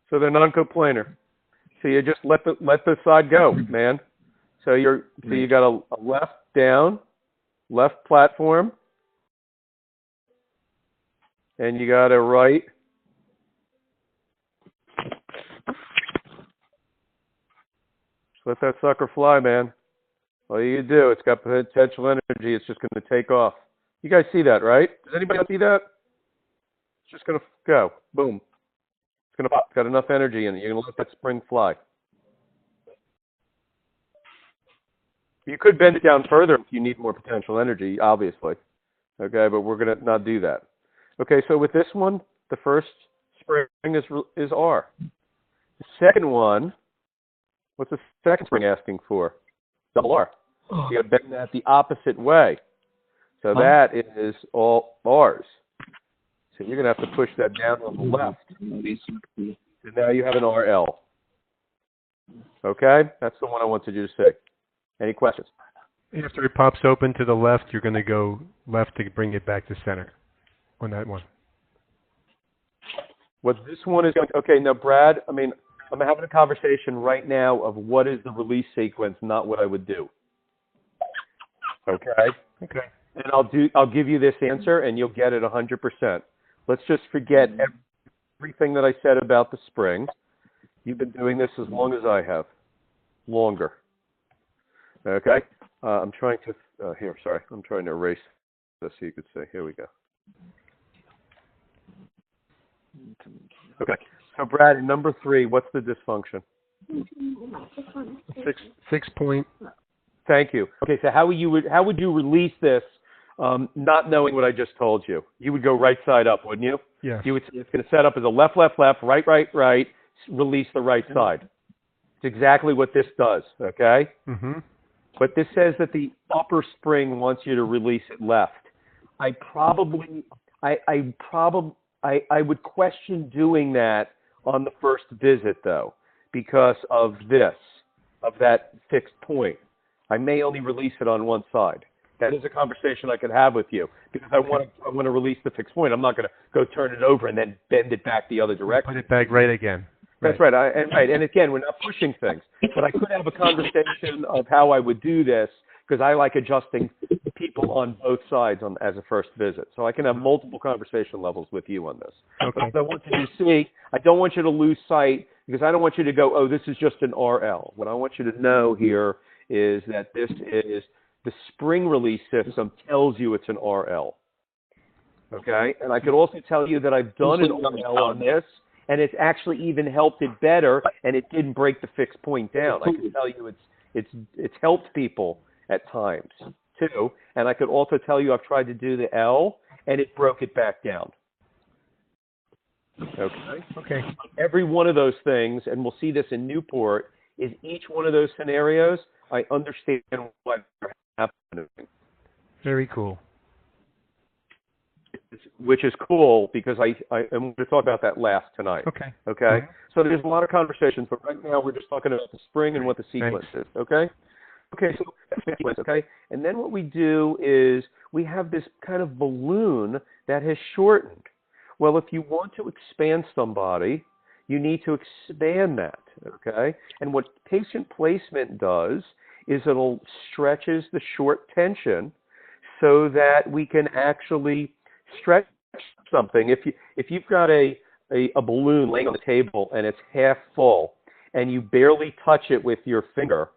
So they're non-coplanar. So you just let the side go, man. So you got a left down, left platform, and you got a right. Just let that sucker fly, man. All you do, it's got potential energy. It's just going to take off. You guys see that, right? Does anybody else see that? It's just going to go. Boom. It's going to pop. It's got enough energy in it. You're going to let that spring fly. You could bend it down further if you need more potential energy, obviously. Okay, but we're going to not do that. Okay, so with this one, the first spring is R. The second one, what's the second spring asking for? Double R. So you got to bend that the opposite way. So that is all R's. So you're going to have to push that down on the left. And now you have an RL. Okay? That's the one I wanted you to see. Any questions? After it pops open to the left, you're going to go left to bring it back to center on that one. What this one is going to, okay, now Brad, I mean, I'm having a conversation right now of what is the release sequence, not what I would do. Okay? Okay. And I'll give you this answer and you'll get it 100%. Let's just forget everything that I said about the spring. You've been doing this as long as I have. Longer. Okay? I'm trying to erase this so you could see. Here we go. Okay. So Brad, in number 3, what's the dysfunction? 6 point. Thank you. Okay, so how would you release this not knowing what I just told you? You would go right side up, wouldn't you? Yeah. You would say it's going to set up as a left, left, left, right, right, right, release the right side. It's exactly what this does, okay? Mm-hmm. But this says that the upper spring wants you to release it left. I would question doing that on the first visit, though, because of that fixed point. I may only release it on one side. That is a conversation I could have with you because I want to release the fixed point. I'm not going to go turn it over and then bend it back the other direction. Put it back right again. That's right. And again, we're not pushing things. But I could have a conversation of how I would do this because I like adjusting people on both sides as a first visit. So I can have multiple conversation levels with you on this. Okay. But I want you to see, I don't want you to lose sight because I don't want you to go, oh, this is just an RL. What I want you to know here is that this is the spring release system tells you it's an RL. Okay? And I could also tell you that I've done an RL on this, and it's actually even helped it better, and it didn't break the fixed point down. I can tell you it's helped people at times, too. And I could also tell you I've tried to do the L, and it broke it back down. Okay? Okay. Every one of those things, and we'll see this in Newport, is each one of those scenarios, I understand why they're happening. Very cool. Which is cool because I'm going to talk about that last tonight. Okay. Okay? Mm-hmm. So there's a lot of conversations, but right now we're just talking about the spring and what the sequence is. Okay? Okay, so that's the sequence, okay? And then what we do is we have this kind of balloon that has shortened. Well, if you want to expand somebody, you need to expand that, okay? And what patient placement does is it'll stretches the short tension so that we can actually stretch something. If you've got a balloon laying on the table and it's half full and you barely touch it with your finger,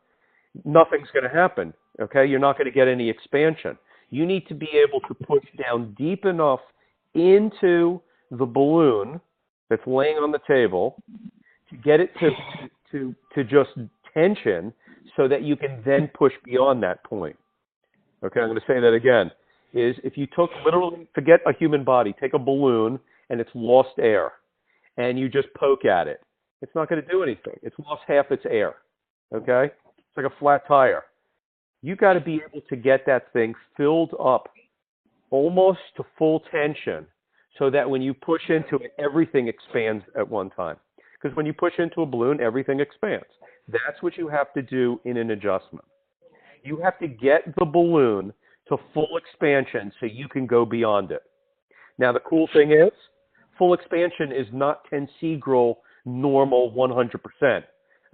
nothing's going to happen, okay? You're not going to get any expansion. You need to be able to push down deep enough into the balloon that's laying on the table to get it to just tension so that you can then push beyond that point. Okay, I'm going to say that again. Is if you took literally, forget a human body, take a balloon and it's lost air and you just poke at it. It's not going to do anything. It's lost half its air. Okay? It's like a flat tire. You got to be able to get that thing filled up almost to full tension so that when you push into it, everything expands at one time. Because when you push into a balloon, everything expands. That's what you have to do in an adjustment. You have to get the balloon to to full expansion so you can go beyond it. Now, the cool thing is, full expansion is not tensegral normal 100%,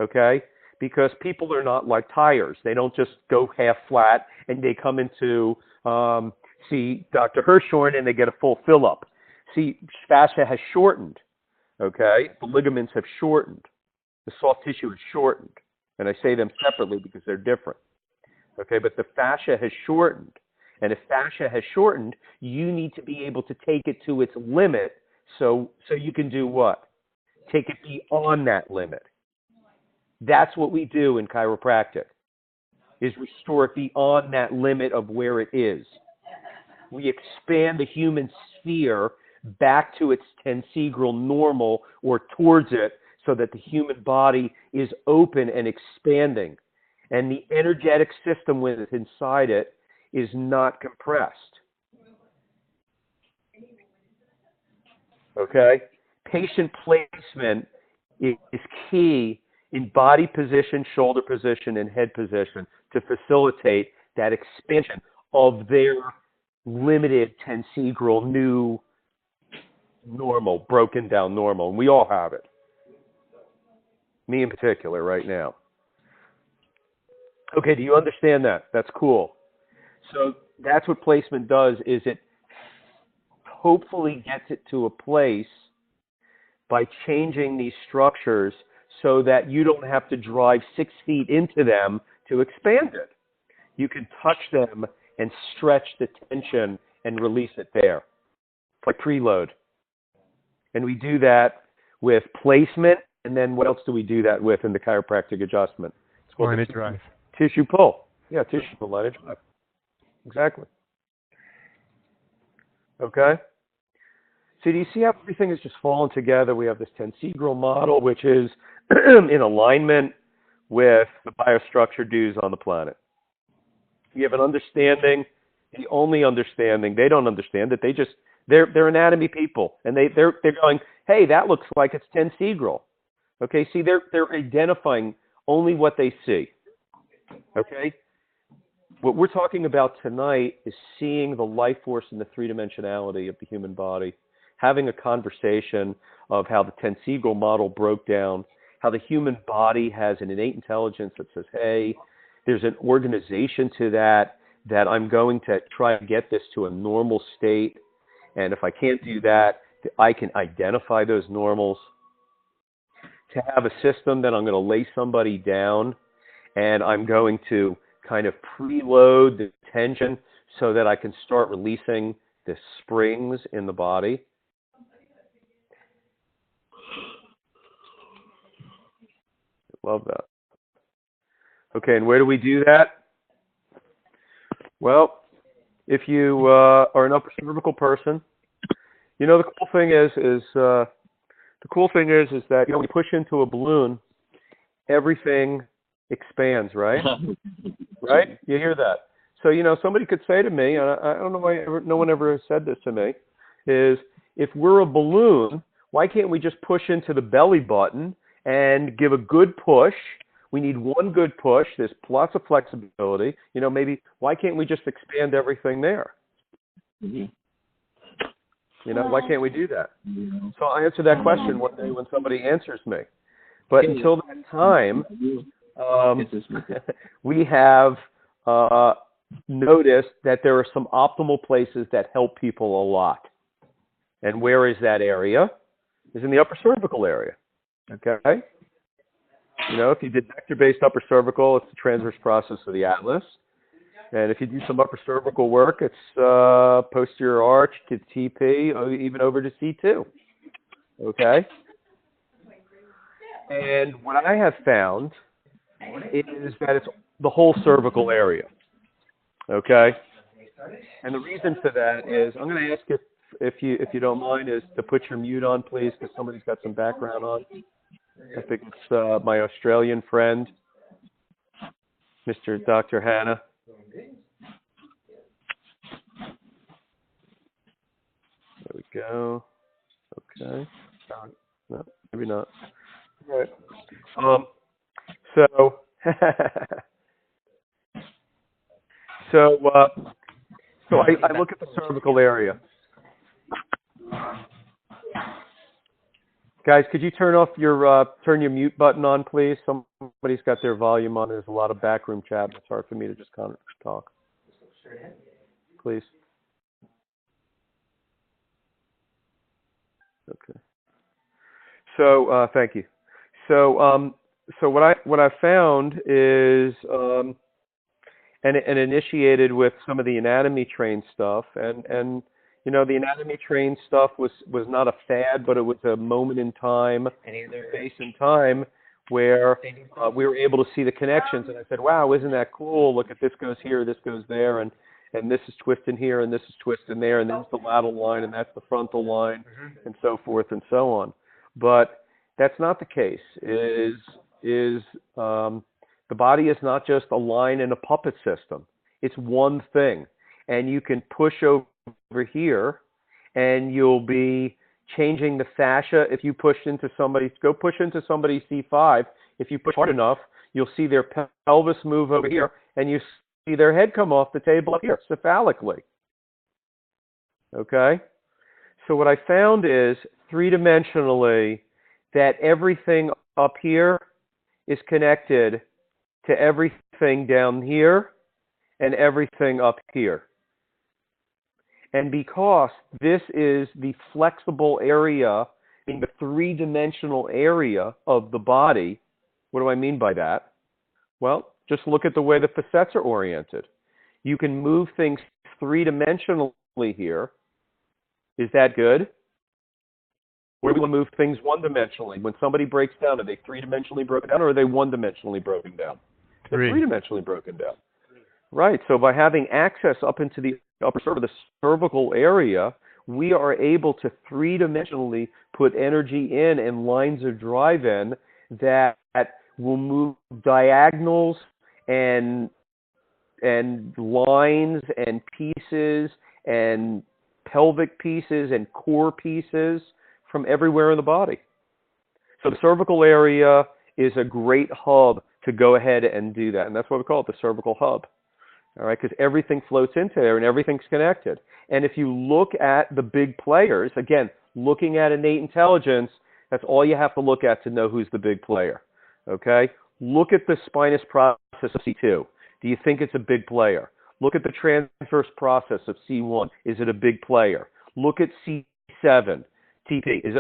okay? Because people are not like tires. They don't just go half flat and they come into, see Dr. Hirschhorn and they get a full fill-up. See, fascia has shortened, okay? The ligaments have shortened. The soft tissue is shortened. And I say them separately because they're different, okay? But the fascia has shortened. And if fascia has shortened, you need to be able to take it to its limit so you can do what? Take it beyond that limit. That's what we do in chiropractic, is restore it beyond that limit of where it is. We expand the human sphere back to its tensegral normal or towards it so that the human body is open and expanding. And the energetic system with it inside it is not compressed. Okay? Patient placement is key in body position, shoulder position, and head position to facilitate that expansion of their limited tensegral new normal, broken down normal. And we all have it. Me in particular right now. Okay, do you understand that? That's cool. So that's what placement does, is it hopefully gets it to a place by changing these structures so that you don't have to drive 6 feet into them to expand it. You can touch them and stretch the tension and release it there. It's like preload. And we do that with placement, and then what else do we do that with in the chiropractic adjustment? It's called Line of drive. Tissue pull. Yeah, tissue pull, line of drive. Exactly. Okay? So do you see how everything is just falling together? We have this tensegral model, which is in alignment with the biostructure dudes on the planet. You have an understanding, the only understanding, they don't understand it. They're anatomy people, and they're going, hey, that looks like it's tensegral. Okay, see, they're identifying only what they see. Okay? What we're talking about tonight is seeing the life force and the three-dimensionality of the human body, having a conversation of how the tensegral model broke down, how the human body has an innate intelligence that says, hey, there's an organization to that I'm going to try to get this to a normal state. And if I can't do that, I can identify those normals. To have a system that I'm going to lay somebody down and I'm going to kind of preload the tension so that I can start releasing the springs in the body. Love that. Okay, and where do we do that? Well, if you are an upper cervical person, you know, the cool thing is that, you know, when you push into a balloon, everything expands, right? Right? You hear that? So, you know, somebody could say to me, and I don't know why no one ever has said this to me, is if we're a balloon, why can't we just push into the belly button and give a good push? We need one good push. There's lots of flexibility. You know, maybe why can't we just expand everything there? Mm-hmm. You know, why can't we do that? So I answer that question one day when somebody answers me. But until that time, we have noticed that there are some optimal places that help people a lot. And where is that area? Is in the upper cervical area. Okay? You know, if you did nectar-based upper cervical, it's the transverse process of the atlas. And if you do some upper cervical work, it's posterior arch to TP, or even over to C2. Okay? And what I have found is that it's the whole cervical area. Okay? And the reason for that is, I'm going to ask if you don't mind, is to put your mute on, please, because somebody's got some background on. I think it's my Australian friend, Mr. Dr. Hannah. There we go. Okay. No, maybe not. All right. So I look at the cervical area. Guys, could you turn your mute button on, please? Somebody's got their volume on. There's a lot of backroom chat. It's hard for me to just kind of talk. Please. Okay. So thank you. So what I found is and initiated with some of the anatomy trained stuff, and you know, the anatomy trained stuff was not a fad, but it was a moment in time, space and time, where we were able to see the connections. And I said, wow, isn't that cool? Look at this goes here, this goes there, and this is twisting here, and this is twisting there, and there's the lateral line, and that's the frontal line, and so forth and so on. But that's not the case. The body is not just a line and a puppet system. It's one thing. And you can push over here, and you'll be changing the fascia. If you push into somebody's C5, if you push hard enough, you'll see their pelvis move over here, and you see their head come off the table up here, cephalically. Okay? So what I found is, three-dimensionally, that everything up here is connected to everything down here and everything up here. And because this is the flexible area, in the three-dimensional area of the body, what do I mean by that? Well, just look at the way the facets are oriented. You can move things three-dimensionally here. Is that good? Or we will move things one-dimensionally. When somebody breaks down, are they three-dimensionally broken down, or are they one-dimensionally broken down? They're three-dimensionally broken down. Right. So by having access up into the upper sort of the cervical area, we are able to three-dimensionally put energy in and lines of drive in that will move diagonals and lines and pieces and pelvic pieces and core pieces from everywhere in the body. So the cervical area is a great hub to go ahead and do that. And that's why we call it the cervical hub. All right, because everything floats into there and everything's connected. And if you look at the big players, again, looking at innate intelligence, that's all you have to look at to know who's the big player. Okay? Look at the spinous process of C2. Do you think it's a big player? Look at the transverse process of C1. Is it a big player? Look at C7. TP, is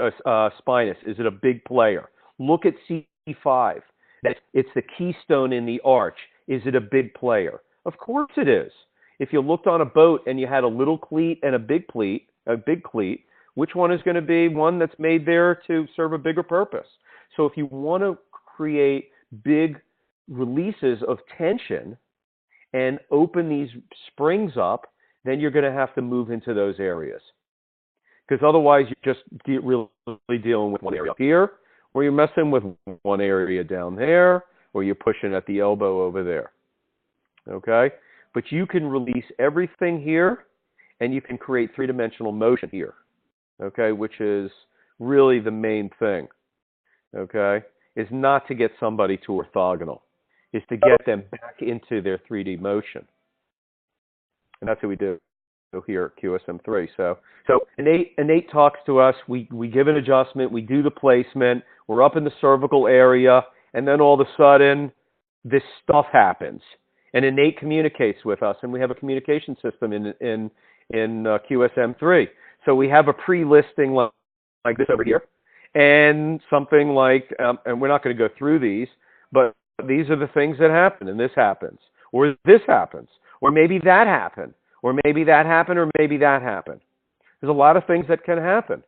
spinous. Is it a big player? Look at C5. It's the keystone in the arch. Is it a big player? Of course it is. If you looked on a boat and you had a little cleat and a big cleat, which one is going to be one that's made there to serve a bigger purpose? So if you want to create big releases of tension and open these springs up, then you're going to have to move into those areas. Because otherwise you're just really dealing with one area up here, or you're messing with one area down there, or you're pushing at the elbow over there. Okay? But you can release everything here, and you can create three-dimensional motion here. Okay? Which is really the main thing. Okay? Is not to get somebody to orthogonal. Is to get them back into their 3D motion. And that's what we do here at QSM3. So innate talks to us. We give an adjustment. We do the placement. We're up in the cervical area. And then all of a sudden, this stuff happens. And innate communicates with us. And we have a communication system in QSM3. So we have a pre-listing like this over here. And something like, and we're not going to go through these, but these are the things that happen. And this happens. Or this happens. Or maybe that happened. Or maybe that happened, or maybe that happened. There's a lot of things that can happen.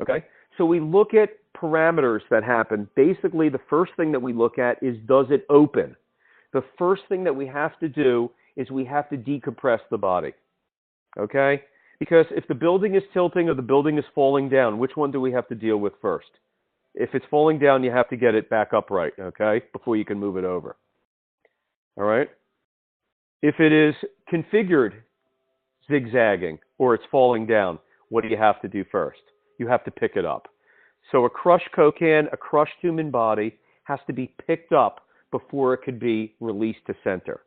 Okay? So we look at parameters that happen. Basically, the first thing that we look at is, does it open? The first thing that we have to do is we have to decompress the body. Okay? Because if the building is tilting or the building is falling down, which one do we have to deal with first? If it's falling down, you have to get it back upright, okay, before you can move it over. All right? If it is configured zigzagging or it's falling down, what do you have to do first? You have to pick it up. So a crushed cocan, a crushed human body has to be picked up before it could be released to center.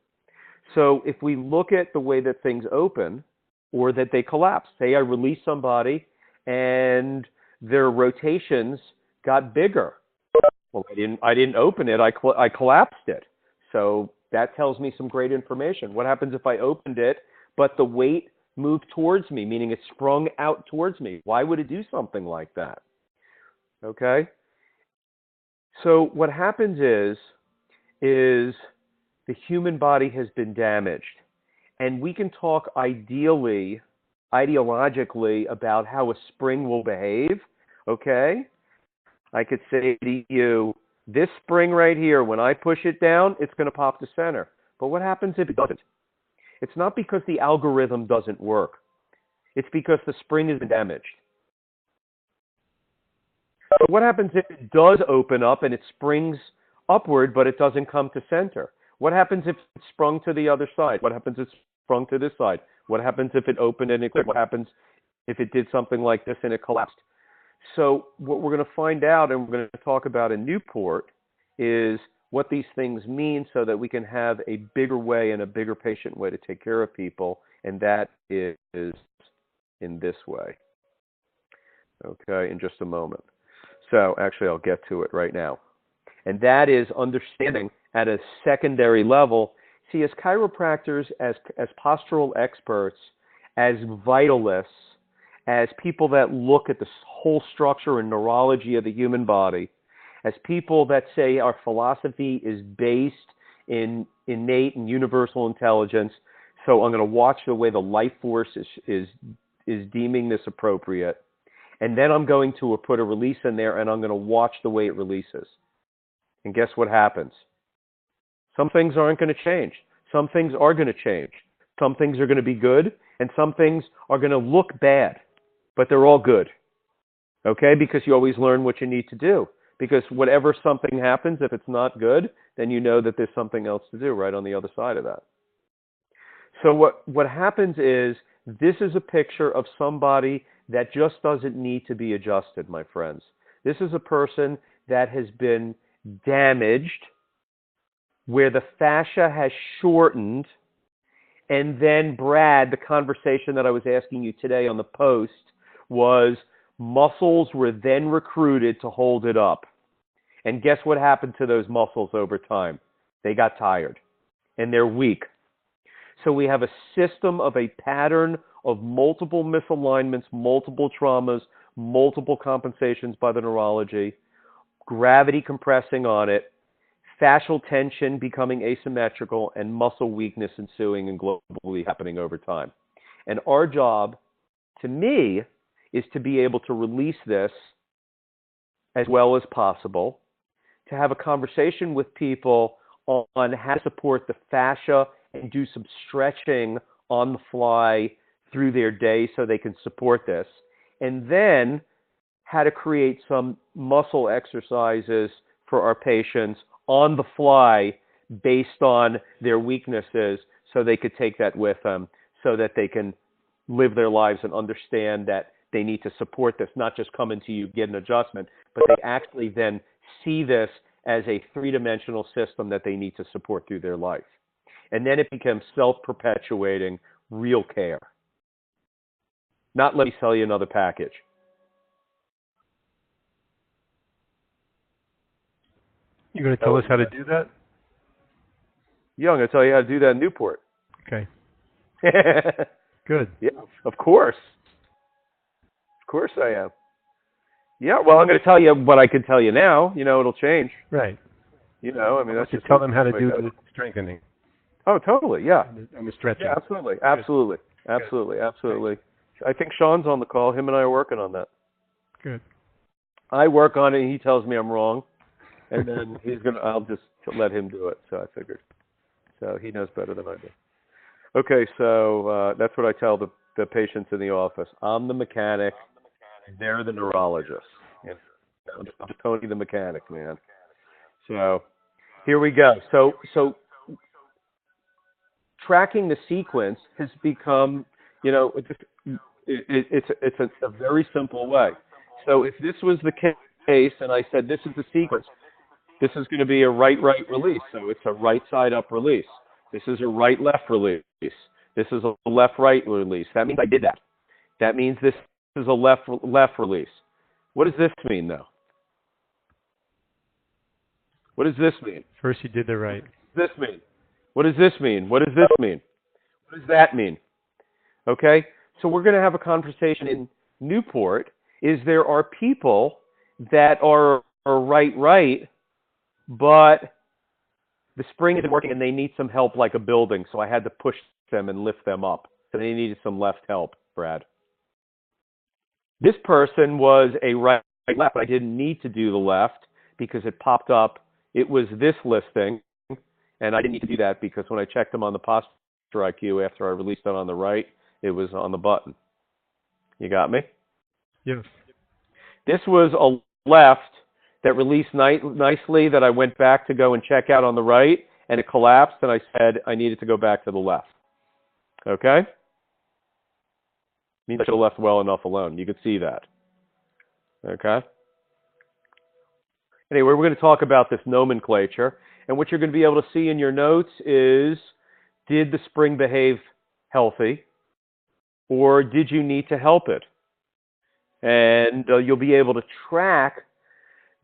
So if we look at the way that things open, or that they collapse. Say I release somebody and their rotations got bigger. Well, I didn't open it. I collapsed it. So that tells me some great information. What happens if I opened it, but the weight moved towards me, meaning it sprung out towards me? Why would it do something like that? Okay? So what happens is the human body has been damaged. And we can talk ideologically about how a spring will behave, okay? I could say to you, this spring right here, when I push it down, it's going to pop to center. But what happens if it doesn't? It's not because the algorithm doesn't work. It's because the spring has been damaged. So what happens if it does open up and it springs upward, but it doesn't come to center? What happens if it sprung to the other side? What happens if it sprung to this side? What happens if it opened and it cleared? What happens if it did something like this and it collapsed? So what we're going to find out, and we're going to talk about in Newport, is what these things mean so that we can have a bigger way and a bigger patient way to take care of people, and that is in this way. Okay, in just a moment. So actually, I'll get to it right now. And that is understanding at a secondary level. See, as chiropractors, as postural experts, as vitalists, as people that look at the whole structure and neurology of the human body, as people that say our philosophy is based in innate and universal intelligence, so I'm going to watch the way the life force is deeming this appropriate, and then I'm going to put a release in there, and I'm going to watch the way it releases. And guess what happens? Some things aren't going to change. Some things are going to change. Some things are going to be good, and some things are going to look bad, but they're all good. Okay? Because you always learn what you need to do. Because whatever something happens, if it's not good, then you know that there's something else to do right on the other side of that. So what happens is, this is a picture of somebody that just doesn't need to be adjusted, my friends. This is a person that has been damaged, where the fascia has shortened, and then, Brad, the conversation that I was asking you today on the post was muscles were then recruited to hold it up. And guess what happened to those muscles over time? They got tired, and they're weak. So we have a system of a pattern of multiple misalignments, multiple traumas, multiple compensations by the neurology, gravity compressing on it, fascial tension becoming asymmetrical, and muscle weakness ensuing and globally happening over time. And our job, to me, is to be able to release this as well as possible, to have a conversation with people on how to support the fascia and do some stretching on the fly through their day so they can support this, and then how to create some muscle exercises for our patients on the fly based on their weaknesses so they could take that with them so that they can live their lives and understand that they need to support this, not just come into you, get an adjustment, but they actually then see this as a three-dimensional system that they need to support through their life. And then it becomes self-perpetuating, real care. Not let me sell you another package. You're going to tell us how to do that? Yeah, I'm going to tell you how to do that in Newport. Okay. Good. Yeah, of course. Of course I am. Yeah, well, I'm going to tell you what I can tell you now. You know, it'll change. Right. You know, I mean, that's just just tell them how to do the strengthening. Oh, totally, yeah. And the stretching. Yeah, absolutely, absolutely, absolutely, absolutely. I think Sean's on the call. Him and I are working on that. Good. I work on it, and he tells me I'm wrong, and then I'll just let him do it. So I figured. So he knows better than I do. Okay, so that's what I tell the patients in the office. I'm the mechanic. They're the neurologist. You know, I'm just Tony the mechanic, man. So here we go. So tracking the sequence has become, you know, it's a very simple way. So if this was the case, and I said this is the sequence, this is going to be a right release. So it's a right side up release. This is a right left release. This is a left-right release. That means I did that. That means this is a left release. What does this mean, though? What does this mean? First you did the right. What does this mean? What does this mean? What does this mean? What does that mean? Okay? So we're going to have a conversation in Newport. Is there are people that are right, but the spring isn't working and they need some help like a building, so I had to push them and lift them up. So they needed some left help, Brad. This person was a right-left. I didn't need to do the left because it popped up. It was this listing, and I didn't need to do that because when I checked them on the posture IQ after I released it on the right, it was on the button. You got me? Yes. This was a left that released nicely that I went back to go and check out on the right, and it collapsed, and I said I needed to go back to the left. Okay? Means I should have left well enough alone. You could see that. Okay? Anyway, we're going to talk about this nomenclature, and what you're going to be able to see in your notes is, did the spring behave healthy, or did you need to help it? And you'll be able to track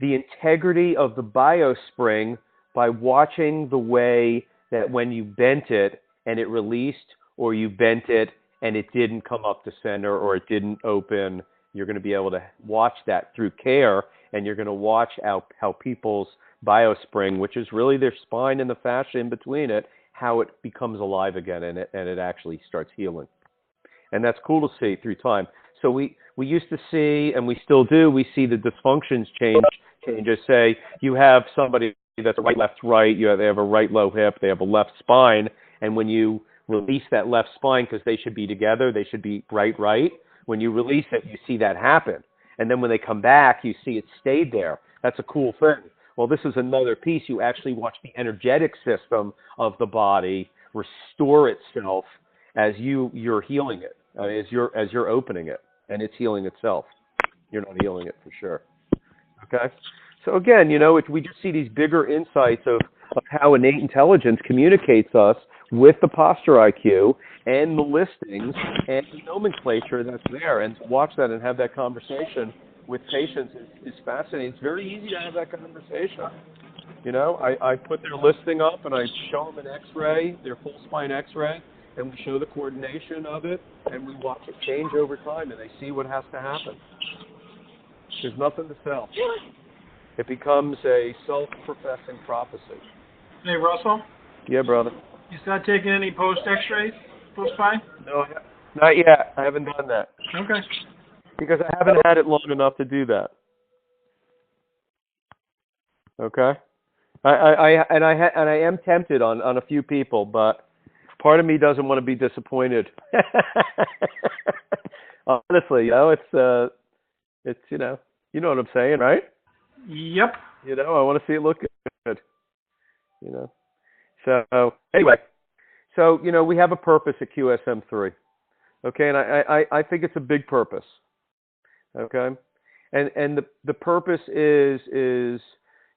the integrity of the biospring by watching the way that when you bent it and it released, or you bent it and it didn't come up to center, or it didn't open. You're going to be able to watch that through care, and you're going to watch how people's biospring, which is really their spine and the fascia in between it, how it becomes alive again, and it actually starts healing. And that's cool to see through time. So we used to see, and we still do, we see the dysfunctions changes. Say you have somebody that's a right-left right, they have a right low hip, they have a left spine, and when you release that left spine, because they should be together, they should be right. When you release it, you see that happen. And then when they come back, you see it stayed there. That's a cool thing. Well, this is another piece. You actually watch the energetic system of the body restore itself as you're healing it, as you're opening it, and it's healing itself. You're not healing it for sure. Okay? So again, we just see these bigger insights of how innate intelligence communicates us with the posture IQ and the listings and the nomenclature that's there. And to watch that and have that conversation with patients is fascinating. It's very easy to have that conversation. I put their listing up and I show them an X-ray, their full spine X-ray, and we show the coordination of it, and we watch it change over time, and they see what has to happen. There's nothing to sell. It becomes a self-professing prophecy. Hey, Russell? Yeah, brother. You start taking any post-X-rays, post-spine? No, not yet. I haven't done that. Okay. Because I haven't had it long enough to do that. Okay? I am tempted on a few people, but part of me doesn't want to be disappointed. Honestly, it's you know what I'm saying, right? Yep. I want to see it look good. So anyway, we have a purpose at QSM3. Okay, and I think it's a big purpose. Okay, and the purpose is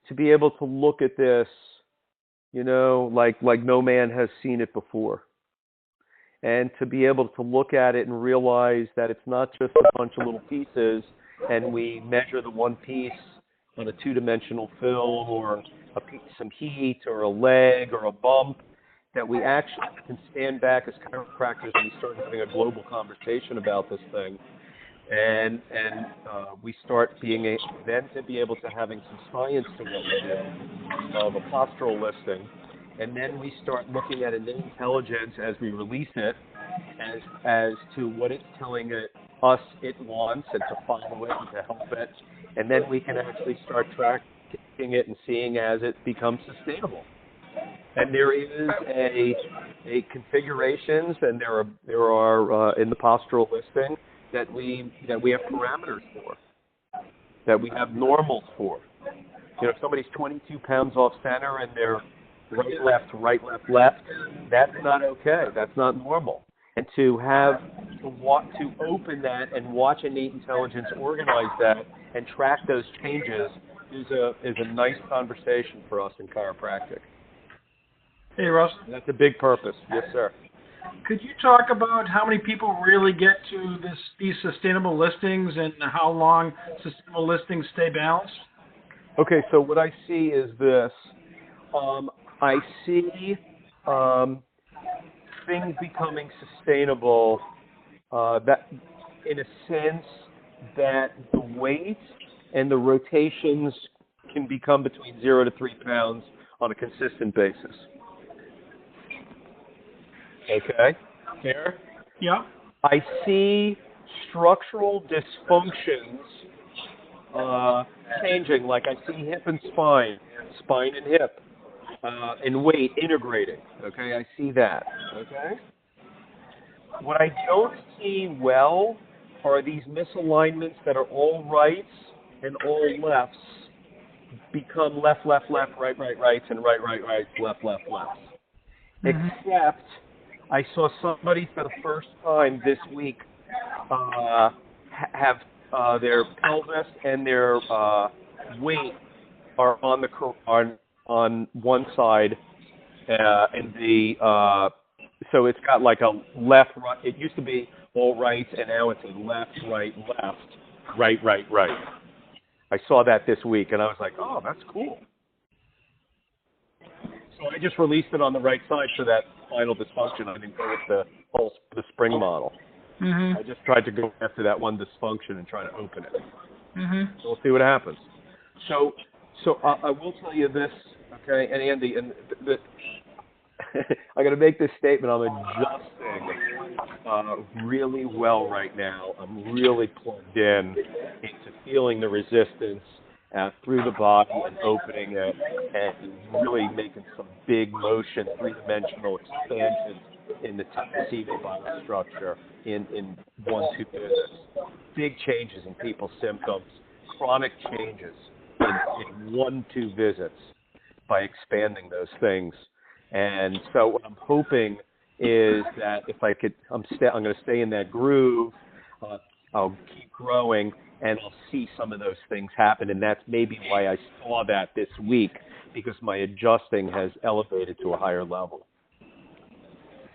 to be able to look at this, like no man has seen it before, and to be able to look at it and realize that it's not just a bunch of little pieces, and we measure the one piece on a two-dimensional film or some heat or a leg or a bump, that we actually can stand back as chiropractors and we start having a global conversation about this thing. And we start being then to be able to having some science to what we do of a postural listing, and then we start looking at innate intelligence as we release it, as to what it's telling us it wants, and to follow it and to help it, and then we can actually start tracking it and seeing as it becomes sustainable. And there is a configurations, and there are in the postural listing that we have parameters for, that we have normals for. If somebody's 22 pounds off center and they're right, left, that's not okay. That's not normal. And to open that and watch innate intelligence organize that and track those changes is a nice conversation for us in chiropractic. Hey, Russ. And that's a big purpose. Yes, sir. Could you talk about how many people really get to these sustainable listings and how long sustainable listings stay balanced? Okay, so what I see is this. I see things becoming sustainable that, in a sense, that the weight and the rotations can become between 0 to 3 pounds on a consistent basis. Okay? Here? Yeah. I see structural dysfunctions changing, like I see hip and spine and hip, and weight integrating. Okay, I see that. Okay. What I don't see well are these misalignments that are all rights and all lefts become left, right, rights, and right, rights, left, lefts. Mm-hmm. Except I saw somebody for the first time this week have their pelvis and their weight are on one side, and the so it's got like a left, right. It used to be all rights, and now it's a left, left, right. I saw that this week, and I was like, oh, that's cool. So I just released it on the right side for that final dysfunction. I didn't go with the spring model. Mm-hmm. I just tried to go after that one dysfunction and try to open it. Mm-hmm. So we'll see what happens. So I will tell you this, okay, and Andy, and I got to make this statement. I'm adjusting really well right now. I'm really plugged in into feeling the resistance through the body and opening it, and really making some big motion, three-dimensional expansion in the vertebral body structure in 1-2 visits. Big changes in people's symptoms, chronic changes in 1-2 visits by expanding those things. And so what I'm hoping is that if I could, I'm going to stay in that groove. I'll keep growing, and I'll see some of those things happen. And that's maybe why I saw that this week, because my adjusting has elevated to a higher level.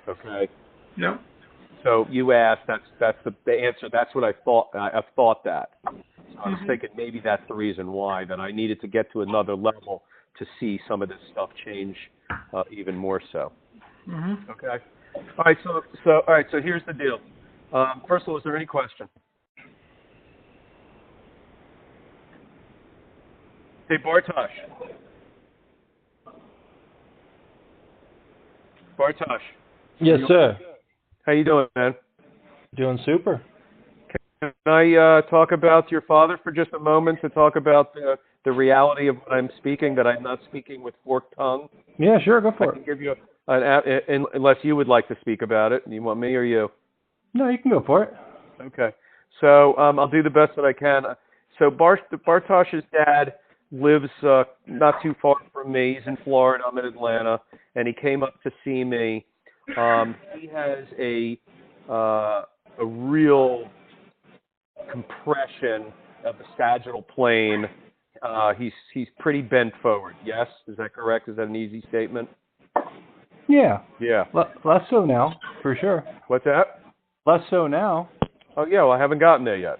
Okay. Yeah. So you asked. That's the answer. That's what I thought. I've thought that. So I was thinking maybe that's the reason why, that I needed to get to another level to see some of this stuff change even more so. Mm-hmm. Okay. All right. So here's the deal. First of all, is there any question? Hey, Bartosz. Yes, sir. How you doing, man? Doing super. Can I talk about your father for just a moment, to talk about the reality of what I'm speaking, that I'm not speaking with forked tongue? Yeah, sure. Go for it. I can give you unless you would like to speak about it. You want me or you? No, you can go for it. Okay. So I'll do the best that I can. So Bartosz's dad lives not too far from me. He's in Florida. I'm in Atlanta, and he came up to see me. He has a real compression of the sagittal plane. He's pretty bent forward. Yes, is that correct? Is that an easy statement? Yeah. Yeah. Less so now, for sure. What's that? Less so now. Oh yeah, well I haven't gotten there yet.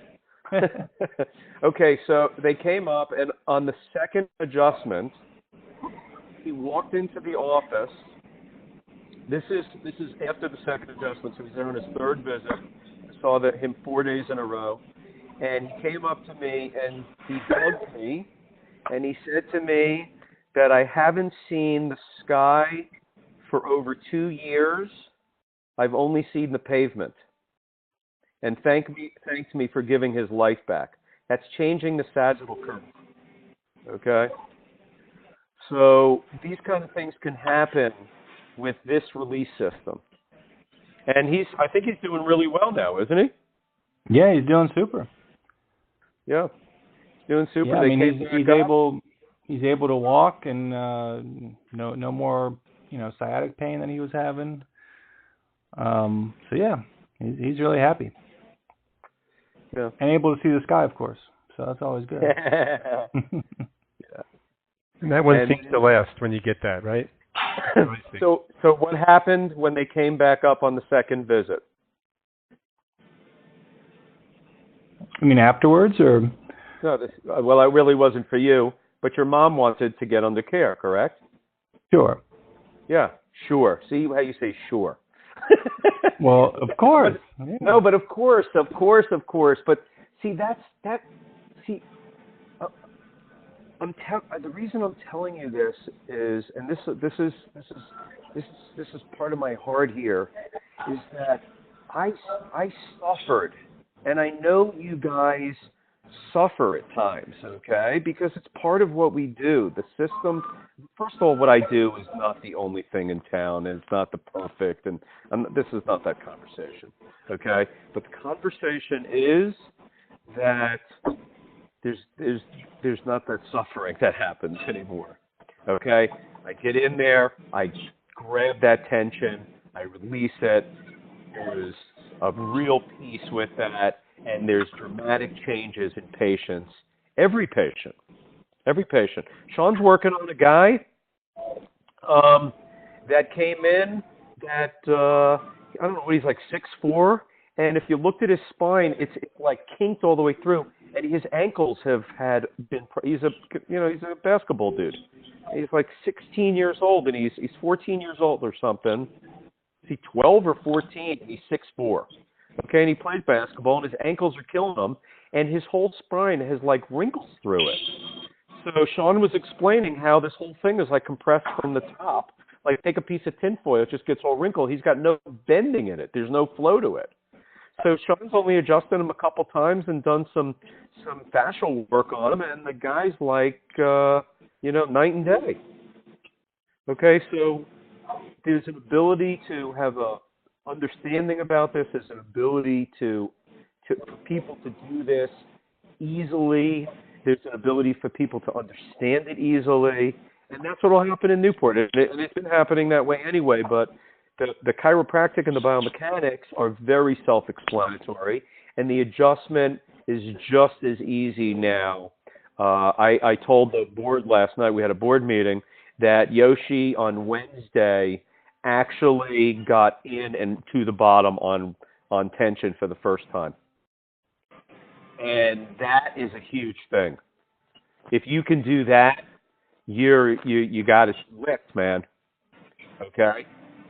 Okay, so they came up, and on the second adjustment, he walked into the office. This is after the second adjustment, so he's there on his third visit. I saw him 4 days in a row, and he came up to me and he hugged me, and he said to me that I haven't seen the sky for over 2 years. I've only seen the pavement. And thanked me for giving his life back. That's changing the sagittal curve. Okay? So these kind of things can happen with this release system. And I think he's doing really well now, isn't he? Yeah, he's doing super. Yeah. He's doing super. Yeah, I mean, he's able to walk, and no more, sciatic pain than he was having. So yeah, he's really happy. Yeah. And able to see the sky, of course. So that's always good. Yeah. And that one seems to last when you get that, right? So what happened when they came back up on the second visit? I mean, afterwards, or? No, well, it really wasn't for you, but your mom wanted to get under care, correct? Sure. Yeah, sure. See how you say sure. Well, of course. Yeah. No, but of course. But see, See, the reason I'm telling you this is, and this is part of my heart here, is that I suffered, and I know you guys suffer at times, okay? Because it's part of what we do. The system, first of all, what I do is not the only thing in town, and it's not the perfect, and this is not that conversation, okay? But the conversation is that there's not that suffering that happens anymore, okay? I get in there, I grab that tension, I release it, there's a real peace with that, and there's dramatic changes in patients. Every patient. Sean's working on a guy that came in that, I don't know, what he's like 6'4", and if you looked at his spine, it's like kinked all the way through, and his ankles have he's a basketball dude. He's like 16 years old, and he's 14 years old or something. Is he 12 or 14? He's 6'4". Okay, and he plays basketball, and his ankles are killing him, and his whole spine has like wrinkles through it. So Sean was explaining how this whole thing is like compressed from the top. Like take a piece of tinfoil, it just gets all wrinkled. He's got no bending in it. There's no flow to it. So Sean's only adjusted him a couple times and done some fascial work on him, and the guy's like, night and day. Okay, so there's an ability to have a understanding about this. There's an ability for people to do this easily. There's an ability for people to understand it easily, and that's what will happen in Newport. And it's been happening that way anyway, but the chiropractic and the biomechanics are very self-explanatory, and the adjustment is just as easy now. I told the board last night, we had a board meeting, that Yoshi on Wednesday actually got in and to the bottom on tension for the first time. And that is a huge thing. If you can do that, you got it licked, man. Okay?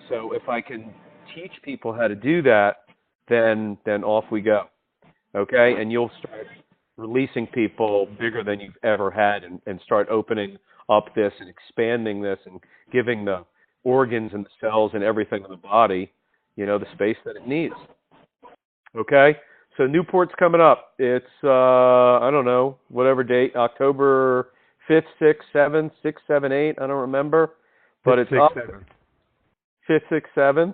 So if I can teach people how to do that, then off we go. Okay? And you'll start releasing people bigger than you've ever had, and start opening up this and expanding this and giving the organs and the cells and everything in the body, the space that it needs. Okay? So Newport's coming up. It's, I don't know, whatever date, October 5th, 6th, 7th, 6th, 7th, 8th, I don't remember. But 5th, it's 6th, up. 7th. 5th, 6th,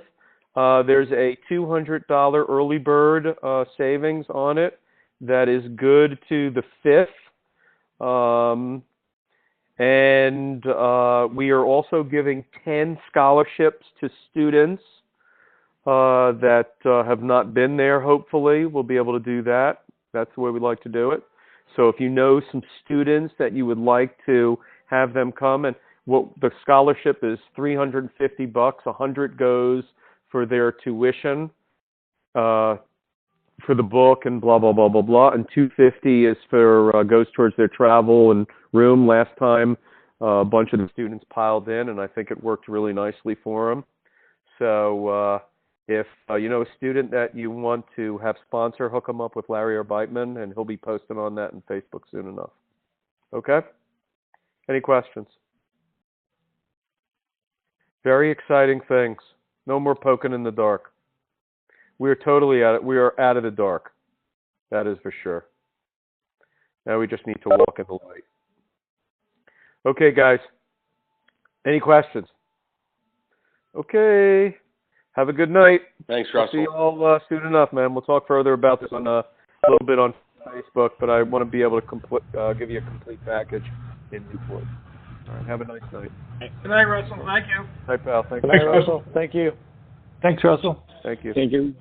7th. There's a $200 early bird savings on it that is good to the 5th. And we are also giving 10 scholarships to students that have not been there, hopefully. We'll be able to do that. That's the way we like to do it. So if you know some students that you would like to have them come, and the scholarship is $350. $100 goes for their tuition, for the book and blah, blah, blah, blah, blah. And $250 is goes towards their travel and room. Last time, a bunch of the students piled in, and I think it worked really nicely for them. So if you know a student that you want to have sponsor, hook them up with Larry or Beitman, and he'll be posting on that in Facebook soon enough. Okay? Any questions? Very exciting things. No more poking in the dark. We are totally out. We are out of the dark. That is for sure. Now we just need to walk in the light. Okay, guys. Any questions? Okay. Have a good night. Thanks, Russell. I'll see you all soon enough, man. We'll talk further about this on a little bit on Facebook, but I want to be able to give you a complete package in Newport. All right. Have a nice night. Good night, Russell. Thank you. Hi, pal. Thank you. Thanks, Russell. Thank you. Thanks, Russell. Thank you. Thank you.